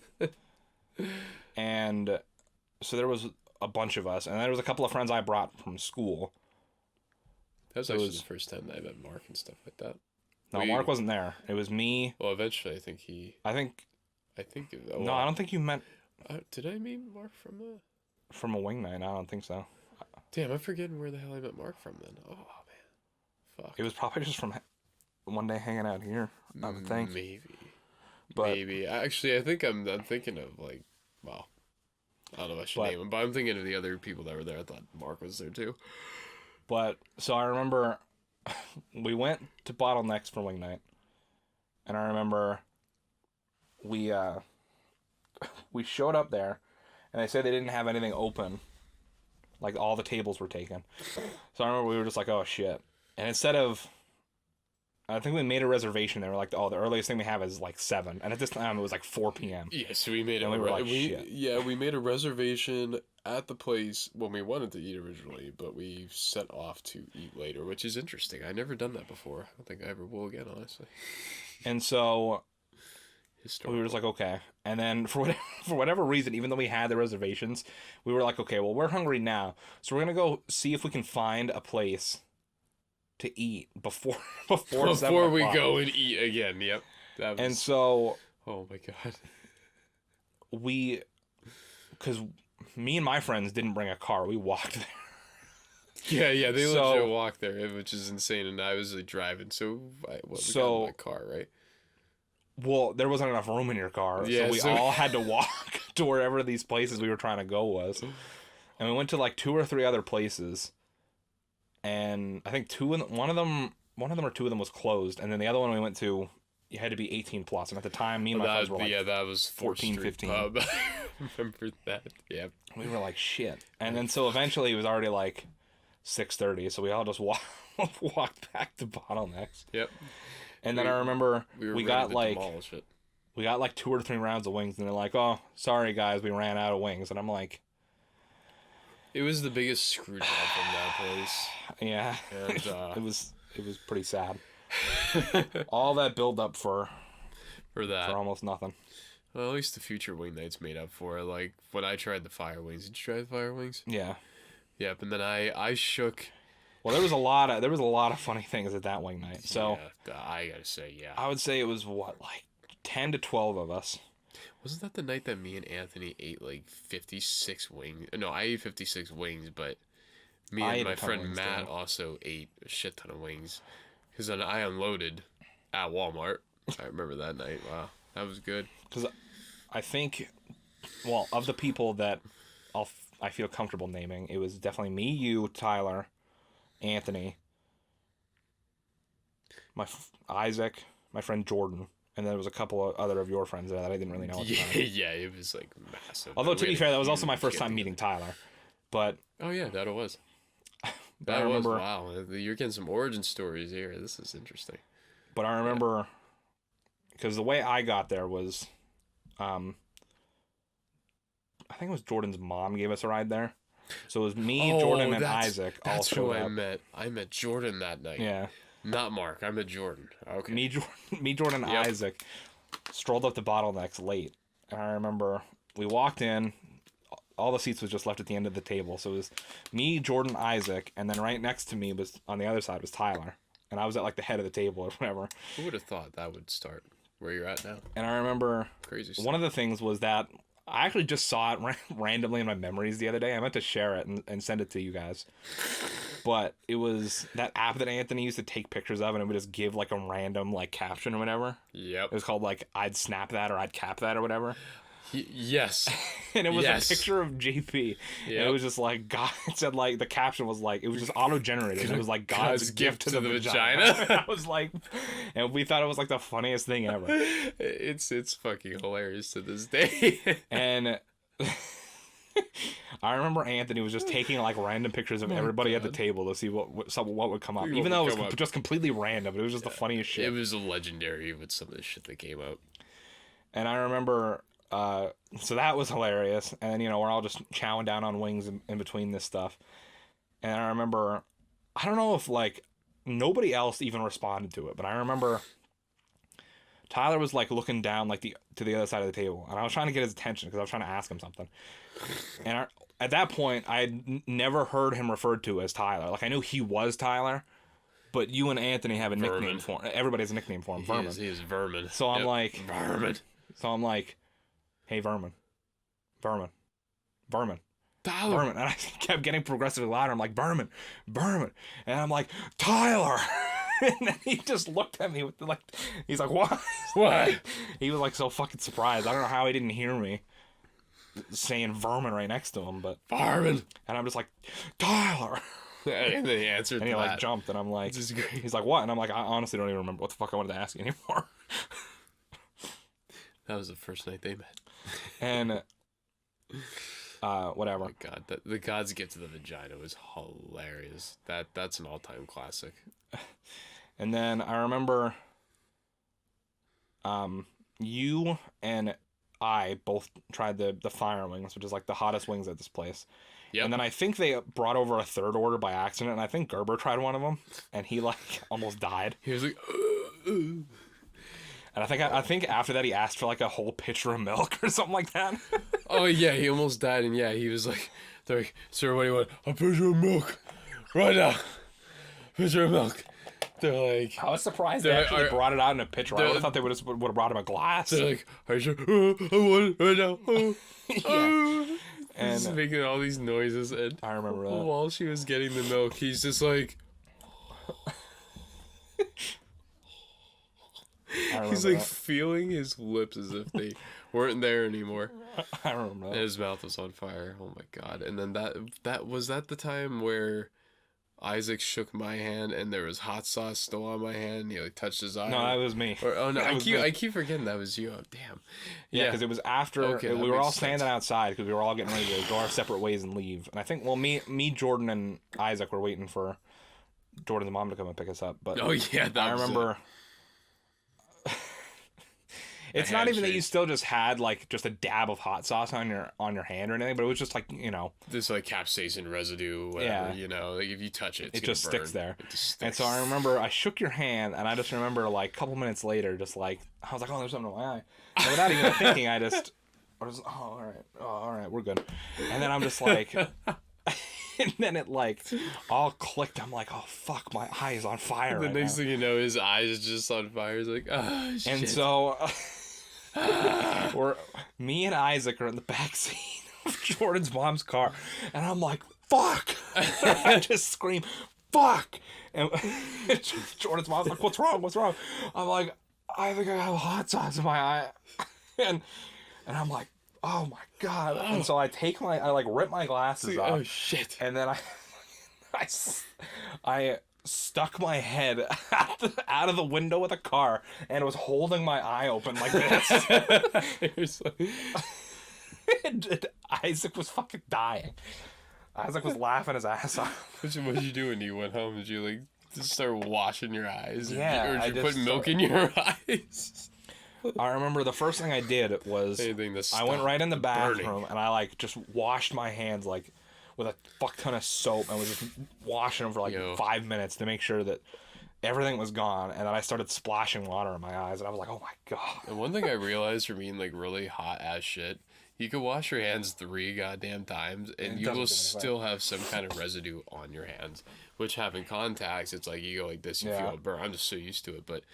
And so there was a bunch of us, and there was a couple of friends I brought from school. That was actually the first time that I met Mark and stuff like that. No, Mark wasn't there. It was me. Well, eventually, I think. No, I don't think you meant. Did I meet Mark from a Wing Night? I don't think so. Damn, I'm forgetting where the hell I met Mark from then. Oh man, fuck. It was probably just from one day hanging out here. I would think. Maybe. Actually, I think I'm thinking of like, well, I don't know if I should name him, but I'm thinking of the other people that were there. I thought Mark was there too. But so I remember we went to Bottlenecks for Wing Night, and I remember we showed up there, and they said they didn't have anything open, like all the tables were taken. So I remember we were just like, oh shit. And instead of I think we made a reservation. They were like, "Oh, the earliest thing we have is like 7," and at this time it was like 4 p.m. Yeah, so we made And we were like, shit. we made a reservation at the place when we wanted to eat originally, but we set off to eat later, which is interesting. I never done that before. I don't think I ever will again, honestly. And so Historical. we were just like, okay. And then for whatever reason, even though we had the reservations, we were like, okay, well, we're hungry now, so we're gonna go see if we can find a place to eat before we go and eat again. Yep. That was, And so oh my god. Because me and my friends didn't bring a car, we walked there. Yeah, they legit walked there, which is insane, and I was like driving, so we got in my car, right? Well, there wasn't enough room in your car, Yeah, so we all had to walk to wherever these places we were trying to go was. And we went to like 2 or 3 other places, and I think one of them or 2 of them was closed, and then the other one we went to, you had to be 18 plus, and at the time, me and my friends were like, that was 14, 15. Pub. I remember that. Yeah. We were like, shit. And then so eventually it was already like 6:30, so we all just walked back to Bottlenecks. Yep. And then I remember we got like demolish it. we got like 2 or 3 rounds of wings, and they're like, "Oh, sorry guys, we ran out of wings." And I'm like, it was the biggest screw job from that place. yeah. And it was pretty sad. All that build up for almost nothing. Well, at least the future wing nights made up for it. Like when I tried the fire wings. Did you try the fire wings? Yeah. Yep. And then I shook. Well, there was a lot of funny things at that wing night. So yeah, I gotta say, yeah. I would say it was like 10 to 12 of us. Wasn't that the night that me and Anthony ate like 56 wings? No, I ate 56 wings, but me and my friend Matt also ate a shit ton of wings. Because then I unloaded at Walmart. I remember that night. Wow, that was good. Because I think, well, of the people that I feel comfortable naming, it was definitely me, you, Tyler, Anthony, Isaac, my friend Jordan, and then there was a couple of other of your friends there that I didn't really know at the time. Yeah, it was like massive. Although to be fair, that was also my first time meeting Tyler. But oh yeah, that it was. But I remember, wow, you're getting some origin stories here. This is interesting. But I remember, because the way I got there was, I think it was Jordan's mom gave us a ride there. So it was me, Jordan, and Isaac all showed up. I met Jordan that night. Yeah. Not Mark. I met Jordan. Okay. Me, Jordan, and Isaac strolled up to Bottlenecks late. And I remember we walked in. All the seats was just left at the end of the table. So it was me, Jordan, Isaac, and then right next to me was, on the other side, was Tyler. And I was at like the head of the table or whatever. Who would have thought that would start where you're at now? And I remember crazy stuff. One of the things was that I actually just saw it randomly in my memories the other day. I meant to share it and send it to you guys. But it was that app that Anthony used to take pictures of, and it would just give like a random like caption or whatever. Yep. It was called like I'd snap that or I'd cap that or whatever. Yes. And it was a picture of JP. Yep. And it was just like God. It said like the caption was like it was just auto generated. It was like God's gift to the vagina. I was like, and we thought it was like the funniest thing ever. It's fucking hilarious to this day. And I remember Anthony was just taking like random pictures of everybody at the table to see what would come up, even though it was just completely random. It was just the funniest shit. It was legendary with some of the shit that came out. And I remember. So that was hilarious, and then, we're all just chowing down on wings in between this stuff. And I remember, I don't know if like nobody else even responded to it, but I remember Tyler was like looking down like to the other side of the table, and I was trying to get his attention because I was trying to ask him something. And at that point, I had never heard him referred to as Tyler. Like I knew he was Tyler, but you and Anthony have a nickname for him. Everybody has a nickname for him. Vermin. He is Vermin. So I'm like Vermin. So I'm like. Hey, Vermin. Tyler. Vermin. And I kept getting progressively louder. I'm like, Vermin. And I'm like, Tyler. And then he just looked at me with like, he's like, what? What? He was like so fucking surprised. I don't know how he didn't hear me saying Vermin right next to him, but. Vermin. And I'm just like, Tyler. And then he answered and he like jumped, and I'm like, he's like, what? And I'm like, I honestly don't even remember what the fuck I wanted to ask you anymore. That was the first night they met. And whatever. Oh God, the God's gift to the vagina was hilarious. That's an all-time classic. And then I remember you and I both tried the fire wings, which is like the hottest wings at this place. Yep. And then I think they brought over a third order by accident, and I think Gerber tried one of them, and he like almost died. He was like, and I think after that he asked for like a whole pitcher of milk or something like that. oh yeah, he almost died, and yeah, he was like, they're like, sir, what do you want? A pitcher of milk, right now. Pitcher of milk. They're like, I was surprised they actually brought it out in a pitcher. I would have thought they would have brought him a glass. They're like, are you sure? I want it right now. Yeah. And just making all these noises, and I remember that. while she was getting the milk, he's just like, he's like feeling his lips as if they weren't there anymore. I remember that. And his mouth was on fire. Oh my god! And then that was the time where Isaac shook my hand and there was hot sauce still on my hand. And he like touched his eye. No, that was me. Or, oh no, I keep forgetting that was you. Oh damn. Yeah, because it was after we were all standing outside because we were all getting ready to go our separate ways and leave. And I think me, Jordan, and Isaac were waiting for Jordan's mom to come and pick us up. But oh yeah, I remember. It's not even that you still just had like just a dab of hot sauce on your hand or anything, but it was just like, you know, this like capsaicin residue, whatever, you know, like if you touch it, it just sticks there. It just sticks. And so I remember I shook your hand, and I just remember like a couple minutes later, just like I was like, oh, there's something in my eye, and without even thinking, I was oh, all right, we're good. And then I'm just like, and then it like all clicked. I'm like, oh fuck, my eye is on fire. The next thing you know, his eyes is just on fire. He's like, oh shit. And so. Me and Isaac are in the back seat of Jordan's mom's car, and I'm like, fuck. I just scream, fuck. And Jordan's mom's like, what's wrong? I'm like, I think I have hot sauce in my eye. And I'm like, oh my god. And so I rip my glasses off. Oh shit. And then I stuck my head out of the window of the car and was holding my eye open like this. And Isaac was fucking dying. Isaac was laughing his ass off. What did you do when you went home? Did you like just start washing your eyes? Yeah. Or did you put milk in your eyes? I remember the first thing I did was I went right in the bathroom and I like just washed my hands like with a fuck ton of soap and was just washing them for like 5 minutes to make sure that everything was gone. And then I started splashing water in my eyes, and I was like, oh my god. And one thing I realized from being like really hot ass shit, you could wash your hands 3 goddamn times and you will still have some kind of residue on your hands, which having contacts, it's like you go like this, you feel a burn. I'm just so used to it, but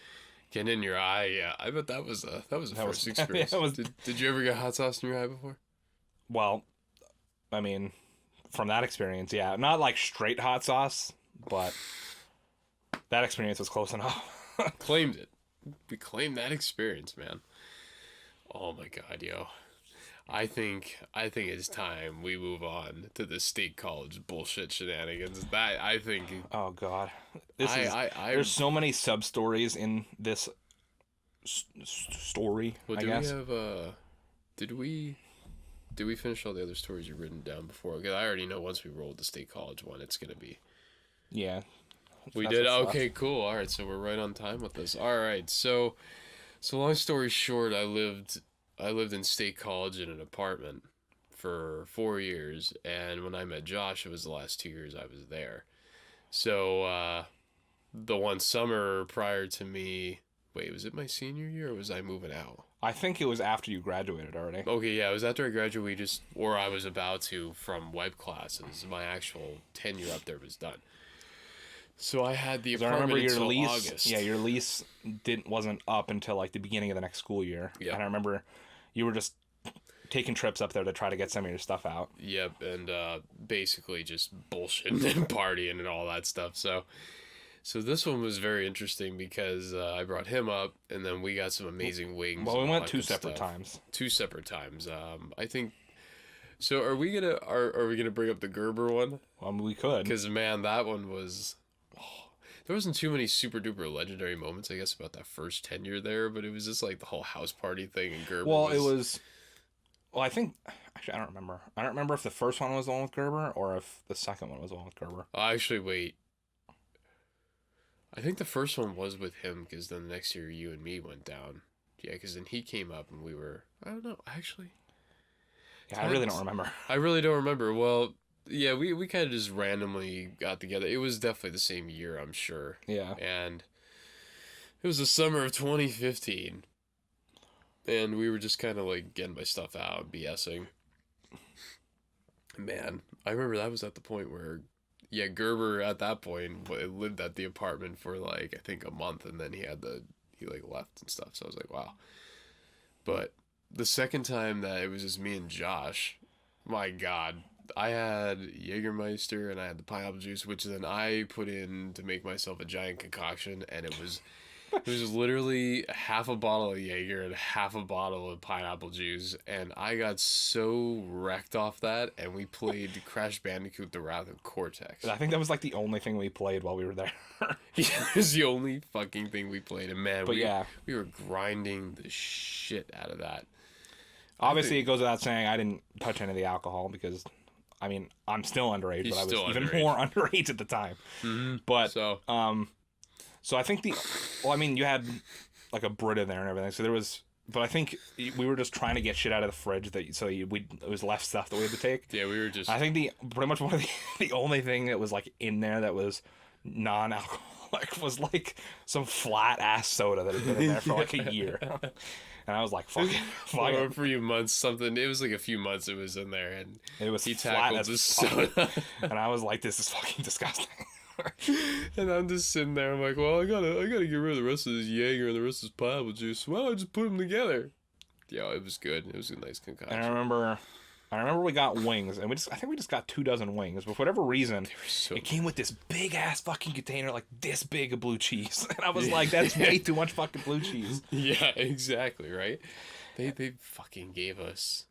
getting in your eye, I bet that was a first experience. Did you ever get hot sauce in your eye before? Well, I mean, from that experience, yeah. Not like straight hot sauce, but that experience was close enough. Claimed it. We claimed that experience, man. Oh my god, yo. I think it's time we move on to the state college bullshit shenanigans. That I think. Oh god, there's so many sub stories in this story. Well, I guess. Did we finish all the other stories you've written down before? Because I already know once we rolled the state college one, it's gonna be. Yeah. We did. Okay, cool. All right, so we're right on time with this. All right, so long story short, I lived in state college in an apartment for 4 years, and when I met Josh, it was the last 2 years I was there. So the one summer prior to me, wait, was it my senior year or was I moving out? I think it was after you graduated already. Okay, yeah, it was after I graduated, or I was about to from web classes. My actual tenure up there was done. So I had the apartment until August. Yeah, your lease wasn't up until like the beginning of the next school year. Yep. And I remember you were just taking trips up there to try to get some of your stuff out. Yep, and basically just bullshitting and partying and all that stuff. So this one was very interesting because I brought him up, and then we got some amazing wings. Well, we went two separate times. I think. So are we gonna bring up the Gerber one? We could. Because man, that one was. There wasn't too many super duper legendary moments, I guess, about that first tenure there, but it was just like the whole house party thing and Gerber. Well, I think actually I don't remember. I don't remember if the first one was the one with Gerber or if the second one was the one with Gerber. Actually, wait. I think the first one was with him, because then the next year you and me went down. Yeah, because then he came up and we were... I don't know, actually. Yeah, I really don't remember. I really don't remember. Well, yeah, we kind of just randomly got together. It was definitely the same year, I'm sure. Yeah. And it was the summer of 2015. And we were just kind of like getting my stuff out, BSing. Man, I remember that was at the point where, yeah, Gerber at that point lived at the apartment for like, I think a month, and then he like left and stuff. So I was like, wow. But the second time that it was just me and Josh, my God, I had Jägermeister and I had the pineapple juice, which then I put in to make myself a giant concoction, and it was literally half a bottle of Jaeger and half a bottle of pineapple juice, and I got so wrecked off that, and we played Crash Bandicoot: The Wrath of Cortex. I think that was like the only thing we played while we were there. Yeah, it was the only fucking thing we played, and man, we were grinding the shit out of that. Obviously, it goes without saying I didn't touch any of the alcohol because, I mean, I'm still underage, but I was even more underage at the time. Mm-hmm. But so I think you had like a Brit in there and everything. So there was, but I think we were just trying to get shit out of the fridge it was left stuff that we had to take. Yeah, we were just. I think pretty much one of the only thing that was like in there that was non-alcoholic was like some flat ass soda that had been in there for like a year. And I was like, fuck it. For a few months, something. It was like a few months it was in there, and it was he flat tackled the soda. And I was like, this is fucking disgusting. And I'm just sitting there, I'm like, well, I gotta get rid of the rest of this Jaeger and the rest of this pineapple juice. Well, I just put them together. Yeah, it was good. It was a nice concoction. And I remember we got wings, and I think we just got 24 wings, but for whatever reason, it came with this big ass fucking container, like this big of blue cheese. And I was like, that's way too much fucking blue cheese. Yeah, exactly, right? They fucking gave us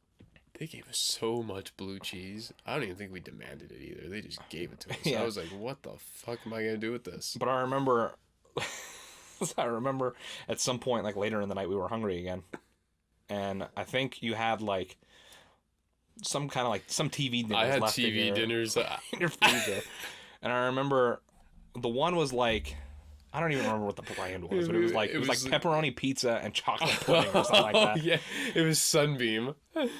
so much blue cheese. I don't even think we demanded it either. They just gave it to us. Yeah. I was like, what the fuck am I gonna do with this? But I remember at some point, like later in the night, we were hungry again. And I think you had like some kind of like some TV dinners. I had TV dinners in your freezer. And I remember the one was like, I don't even remember what the brand was, but it was like pepperoni pizza and chocolate pudding or something like that. Yeah, it was Sunbeam.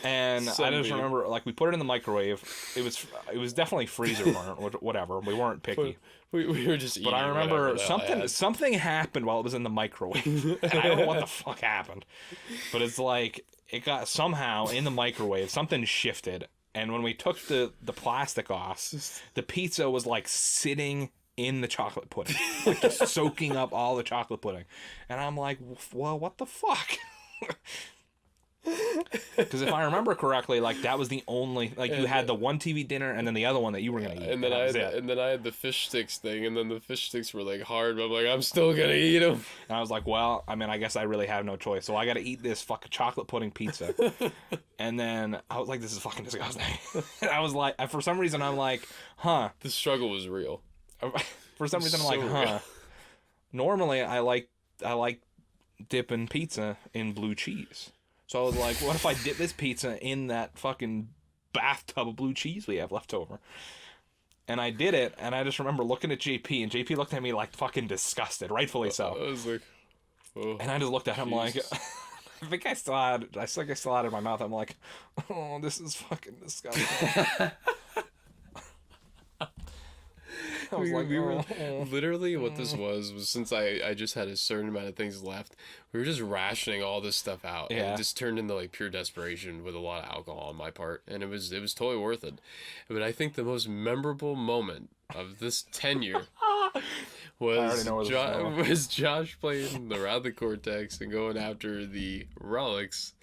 And I just remember like we put it in the microwave. It was definitely freezer burnt or whatever. We weren't picky. We were just eating. But I remember something happened while it was in the microwave. And I don't know what the fuck happened. But it's like it got somehow in the microwave, something shifted. And when we took the plastic off, the pizza was like sitting in the chocolate pudding, like just soaking up all the chocolate pudding. And I'm like, well, what the fuck? Because if I remember correctly, like that was the only, like you had the one TV dinner and then the other one that you were gonna eat. And then I had the fish sticks thing, and then the fish sticks were like hard, but I'm like, I'm still gonna eat them. And I was like, well, I mean, I guess I really have no choice, so I gotta eat this fucking chocolate pudding pizza. And then I was like, this is fucking disgusting. And I was like, for some reason, I'm like, huh. The struggle was real. For some reason, I'm like, huh. Normally, I like dipping pizza in blue cheese. So I was like, what if I dip this pizza in that fucking bathtub of blue cheese we have left over? And I did it, and I just remember looking at JP, and JP looked at me like fucking disgusted, rightfully so. I was like, oh. And I just looked at him like, I think I still had it in my mouth. I'm like, oh, this is fucking disgusting. We were literally what this was since I just had a certain amount of things left, we were just rationing all this stuff out. Yeah. And it just turned into like pure desperation with a lot of alcohol on my part, and it was totally worth it. But I think the most memorable moment of this tenure was Josh playing the Wrath of Cortex and going after the relics.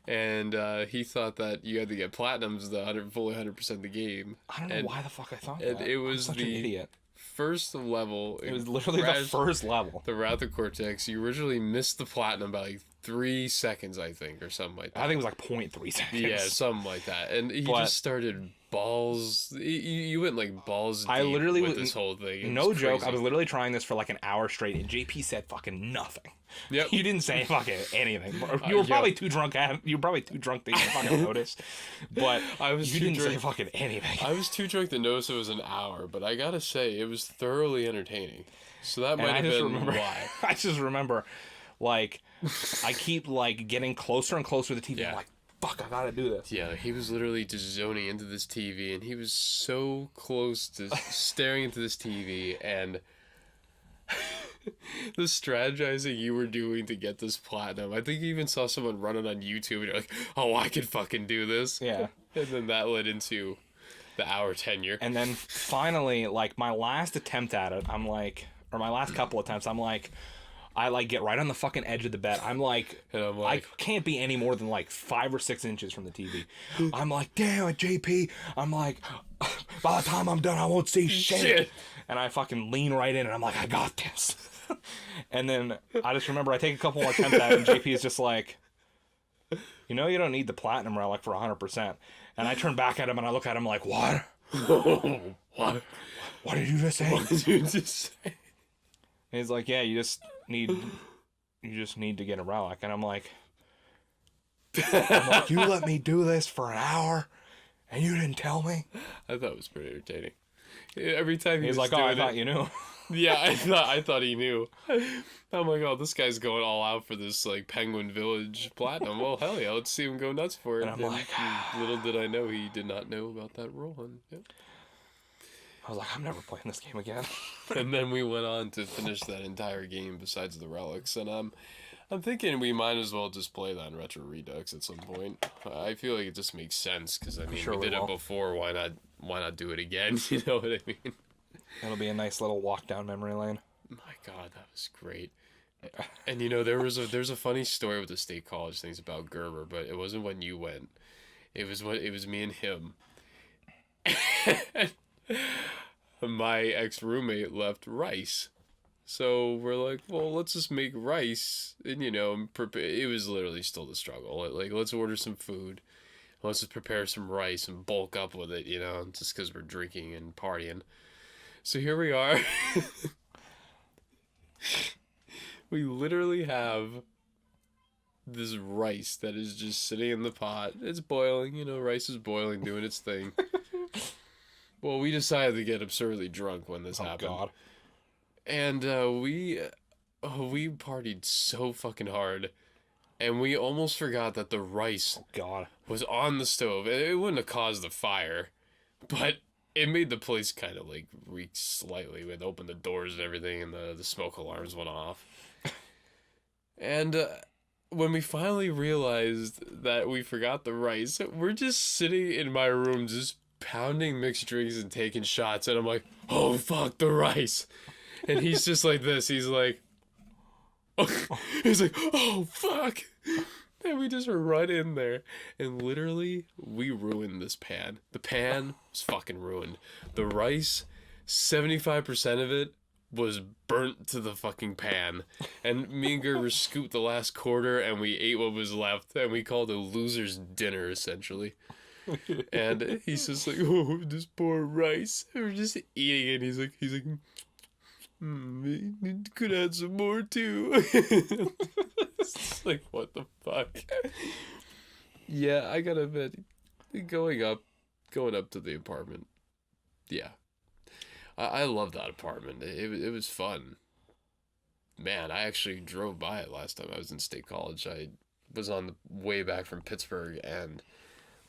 And he thought that you had to get platinums to fully 100% the game. I don't know why the fuck I thought that. It was I'm such an idiot. First level. It was literally the first level. The Wrath of Cortex. You originally missed the platinum by like 3 seconds, I think, or something like that. I think it was like 0.3 seconds. Yeah, something like that. And he just started balls. You went like balls deep with this whole thing. No joke. I was literally trying this for like an hour straight, and JP said fucking nothing. Yep. You didn't say fucking anything. You were probably too drunk. You were probably too drunk to even fucking notice. But you didn't say fucking anything. I was too drunk to notice it was an hour, but I gotta say, it was thoroughly entertaining. So that might have been why. I just remember, like, I keep, like, getting closer and closer to the TV. I'm like, fuck, I gotta do this. Yeah, he was literally just zoning into this TV, and he was so close to staring into this TV, and the strategizing you were doing to get this platinum. I think you even saw someone running on YouTube, and you're like, oh, I could fucking do this. Yeah. And then that led into the hour tenure. And then finally, like, my last attempt at it, I'm like, or my last couple attempts, I'm like, I, like, get right on the fucking edge of the bed. I'm like, I can't be any more than, like, 5 or 6 inches from the TV. I'm like, damn it, JP. I'm like, by the time I'm done, I won't see shit. And I fucking lean right in, and I'm like, I got this. And then I just remember I take a couple more attempts at it, and JP is just like, you know, you don't need the platinum relic for 100%. And I turn back at him, and I look at him like, what? What? What did you just say? What did you just say? And he's like, yeah, you just need to get a relic. And I'm like, you let me do this for an hour, and you didn't tell me? I thought it was pretty entertaining. Every time he's like, oh, I thought you knew. Yeah, I thought he knew. I'm like, oh, this guy's going all out for this, like, Penguin Village platinum. Well, hell yeah, let's see him go nuts for it. And I'm like, little did I know he did not know about that rule. And, yeah. I was like, I'm never playing this game again. And then we went on to finish that entire game besides the relics, and I'm thinking we might as well just play that in Retro Redux at some point. I feel like it just makes sense because I mean we did it before. Why not do it again? You know what I mean? It'll be a nice little walk down memory lane. My God, that was great. And you know there's a funny story with the state college things about Gerber, but it wasn't when you went. It was me and him. My ex-roommate left rice. So we're like, well, let's just make rice. And, you know, it was literally still the struggle. Like, let's order some food. Let's just prepare some rice and bulk up with it, you know, just because we're drinking and partying. So here we are. We literally have this rice that is just sitting in the pot. It's boiling, you know, rice is boiling, doing its thing. Well, we decided to get absurdly drunk when this happened. God. And we partied so fucking hard, and we almost forgot that the rice was on the stove. It wouldn't have caused the fire, but it made the place kind of like reek slightly. We had to open the doors and everything, and the smoke alarms went off. And when we finally realized that we forgot the rice, we're just sitting in my room just pounding mixed drinks and taking shots, and I'm like, oh fuck, the rice. And he's just like this, he's like oh fuck. And we just run in there, and literally we ruined this pan. The pan was fucking ruined. The rice, 75% of it was burnt to the fucking pan, and me and Gerber scooped the last quarter, and we ate what was left, and we called it a loser's dinner essentially. And he's just like, oh, this poor rice. And we're just eating it. He's like, could add some more too. It's like, what the fuck? Yeah, I gotta admit, going up to the apartment. Yeah, I love that apartment. It was fun. Man, I actually drove by it last time I was in State College. I was on the way back from Pittsburgh, and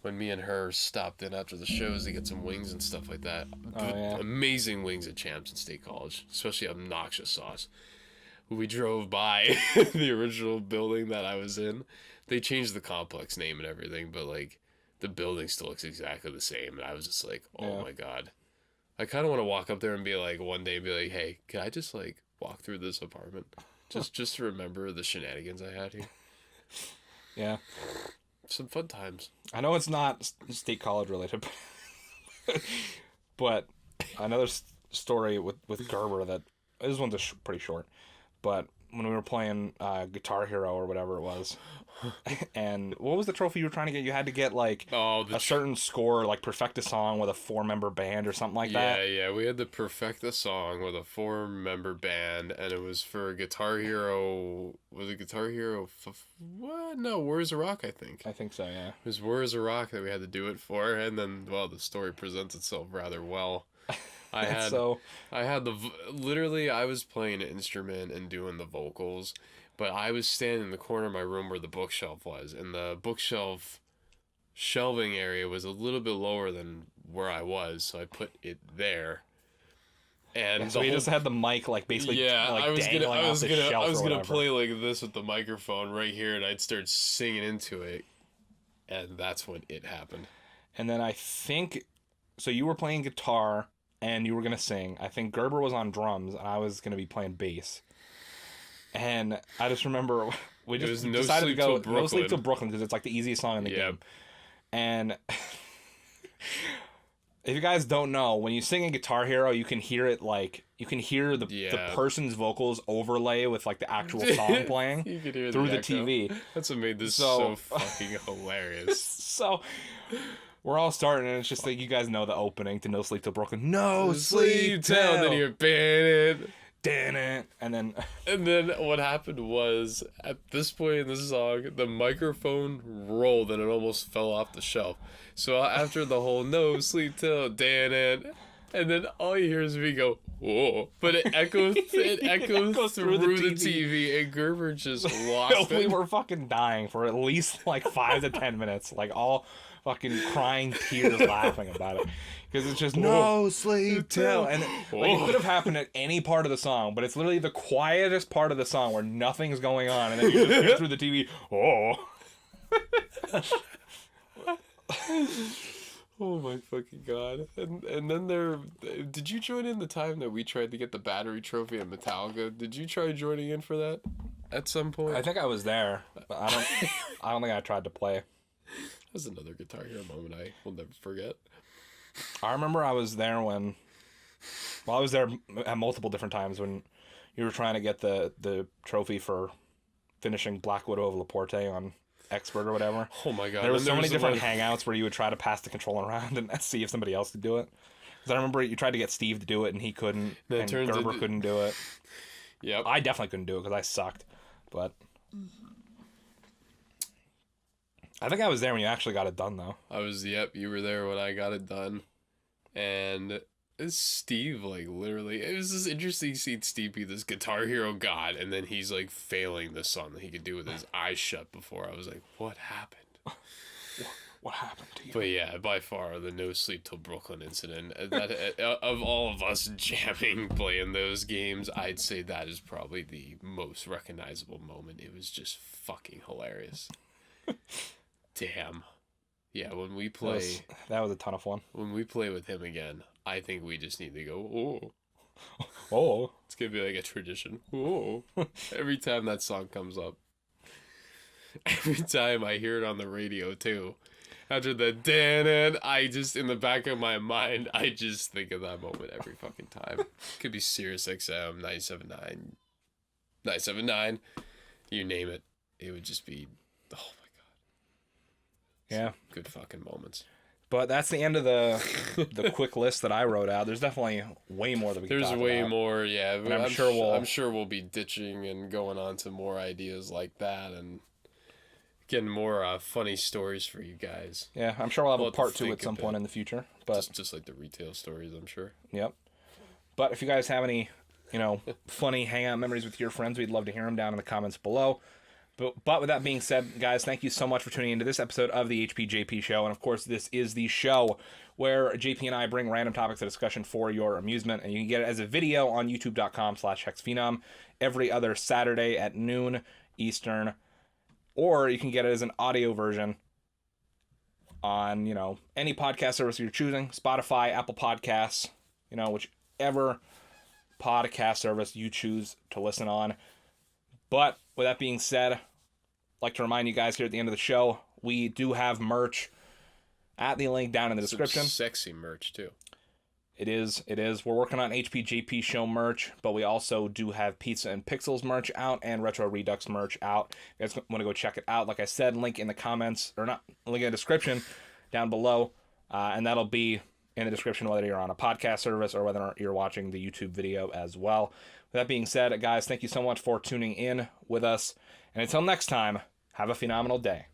when me and her stopped in after the shows to get some wings and stuff like that. Oh, yeah. Amazing wings at Champs in State College, especially obnoxious sauce. We drove by the original building that I was in. They changed the complex name and everything, but like the building still looks exactly the same. And I was just like, oh my God. I kind of want to walk up there and be like, one day, be like, hey, can I just like walk through this apartment? Just to remember the shenanigans I had here. Yeah. Some fun times. I know it's not State College related, but another story with Gerber that this one's pretty short, but when we were playing Guitar Hero or whatever it was. And what was the trophy you were trying to get? You had to get like a certain score, like perfect a song with a 4-member band or something like that. Yeah, we had to perfect a song with a 4-member band, and it was for Guitar Hero. Was it Guitar Hero? What? No, Warriors of Rock, I think. I think so, yeah. It was Warriors of Rock that we had to do it for, and then, well, the story presents itself rather well. I had literally, I was playing an instrument and doing the vocals, but I was standing in the corner of my room where the bookshelf was, and the bookshelf shelving area was a little bit lower than where I was, so I put it there. And so we just had the mic like basically I was gonna whatever. play like this with the microphone right here, and I'd start singing into it, and that's when it happened. And then I think so you were playing guitar and you were gonna sing. I think Gerber was on drums and I was gonna be playing bass. And I just remember we just decided to go No Sleep Till Brooklyn because it's like the easiest song in the game. And if you guys don't know, when you sing in Guitar Hero, you can hear it like you can hear the person's vocals overlay with like the actual song playing you can hear through the TV. That's what made this so fucking hilarious. So we're all starting, and it's just like you guys know the opening to No Sleep Till Brooklyn. No sleep till. And then you're banned. And then what happened was, at this point in the song, the microphone rolled and it almost fell off the shelf. So after the whole no sleep till and then all you hear is me go, whoa. But it echoes through the TV, and Gerber just lost it. We were fucking dying for at least like 5 to 10 minutes, like all fucking crying tears laughing about it. Because it's just no sleep till. And like, it could have happened at any part of the song, but it's literally the quietest part of the song where nothing's going on. And then you just hear through the TV, Oh my fucking god. And then did you join in the time that we tried to get the battery trophy at Metallica? Did you try joining in for that at some point? I think I was there, but I don't think I tried to play. That was another Guitar Hero moment I will never forget. I remember I was there I was there at multiple different times when you were trying to get the trophy for finishing Black Widow of Laporte on Expert or whatever. Oh my god. There were so many different hangouts where you would try to pass the controller around and see if somebody else could do it. Because I remember you tried to get Steve to do it and he couldn't, and Gerber couldn't do it. Yep. I definitely couldn't do it because I sucked. But I think I was there when you actually got it done, though. You were there when I got it done. And Steve, like, literally, it was just interesting seeing Steve be this Guitar Hero god, and then he's, like, failing the song that he could do with his eyes shut before. I was like, what happened? What happened to you? But yeah, by far, the No Sleep Till Brooklyn incident, that, of all of us jamming playing those games, I'd say that is probably the most recognizable moment. It was just fucking hilarious. Damn. Yeah, when we play... That was a ton of fun. When we play with him again, I think we just need to go, It's going to be like a tradition. Every time that song comes up. Every time I hear it on the radio, too. After the I just, in the back of my mind, I just think of that moment every fucking time. Could be Sirius XM, 979, you name it. It would just be, yeah. Good fucking moments. But that's the end of the quick list that I wrote out. There's definitely way more that we can talk about. There's way more, yeah. And I'm sure we'll be ditching and going on to more ideas like that and getting more funny stories for you guys. Yeah, I'm sure we'll have a part 2 at some point in the future. But just like the retail stories, I'm sure. Yep. But if you guys have any, funny hangout memories with your friends, we'd love to hear them down in the comments below. But with that being said, guys, thank you so much for tuning into this episode of the HPJP Show. And, of course, this is the show where JP and I bring random topics of discussion for your amusement. And you can get it as a video on youtube.com/HexxedPhenom every other Saturday at noon Eastern. Or you can get it as an audio version on, any podcast service you're choosing. Spotify, Apple Podcasts, whichever podcast service you choose to listen on. But with that being said, I'd like to remind you guys here at the end of the show, we do have merch at the link down in the description. Some sexy merch, too. It is. We're working on HPJP show merch, but we also do have Pizza and Pixels merch out and Retro Redux merch out. If you guys want to go check it out, like I said, link in the comments, or not, link in the description down below, and that'll be in the description whether you're on a podcast service or whether you're watching the YouTube video as well. With that being said, guys, thank you so much for tuning in with us, and until next time, have a phenomenal day.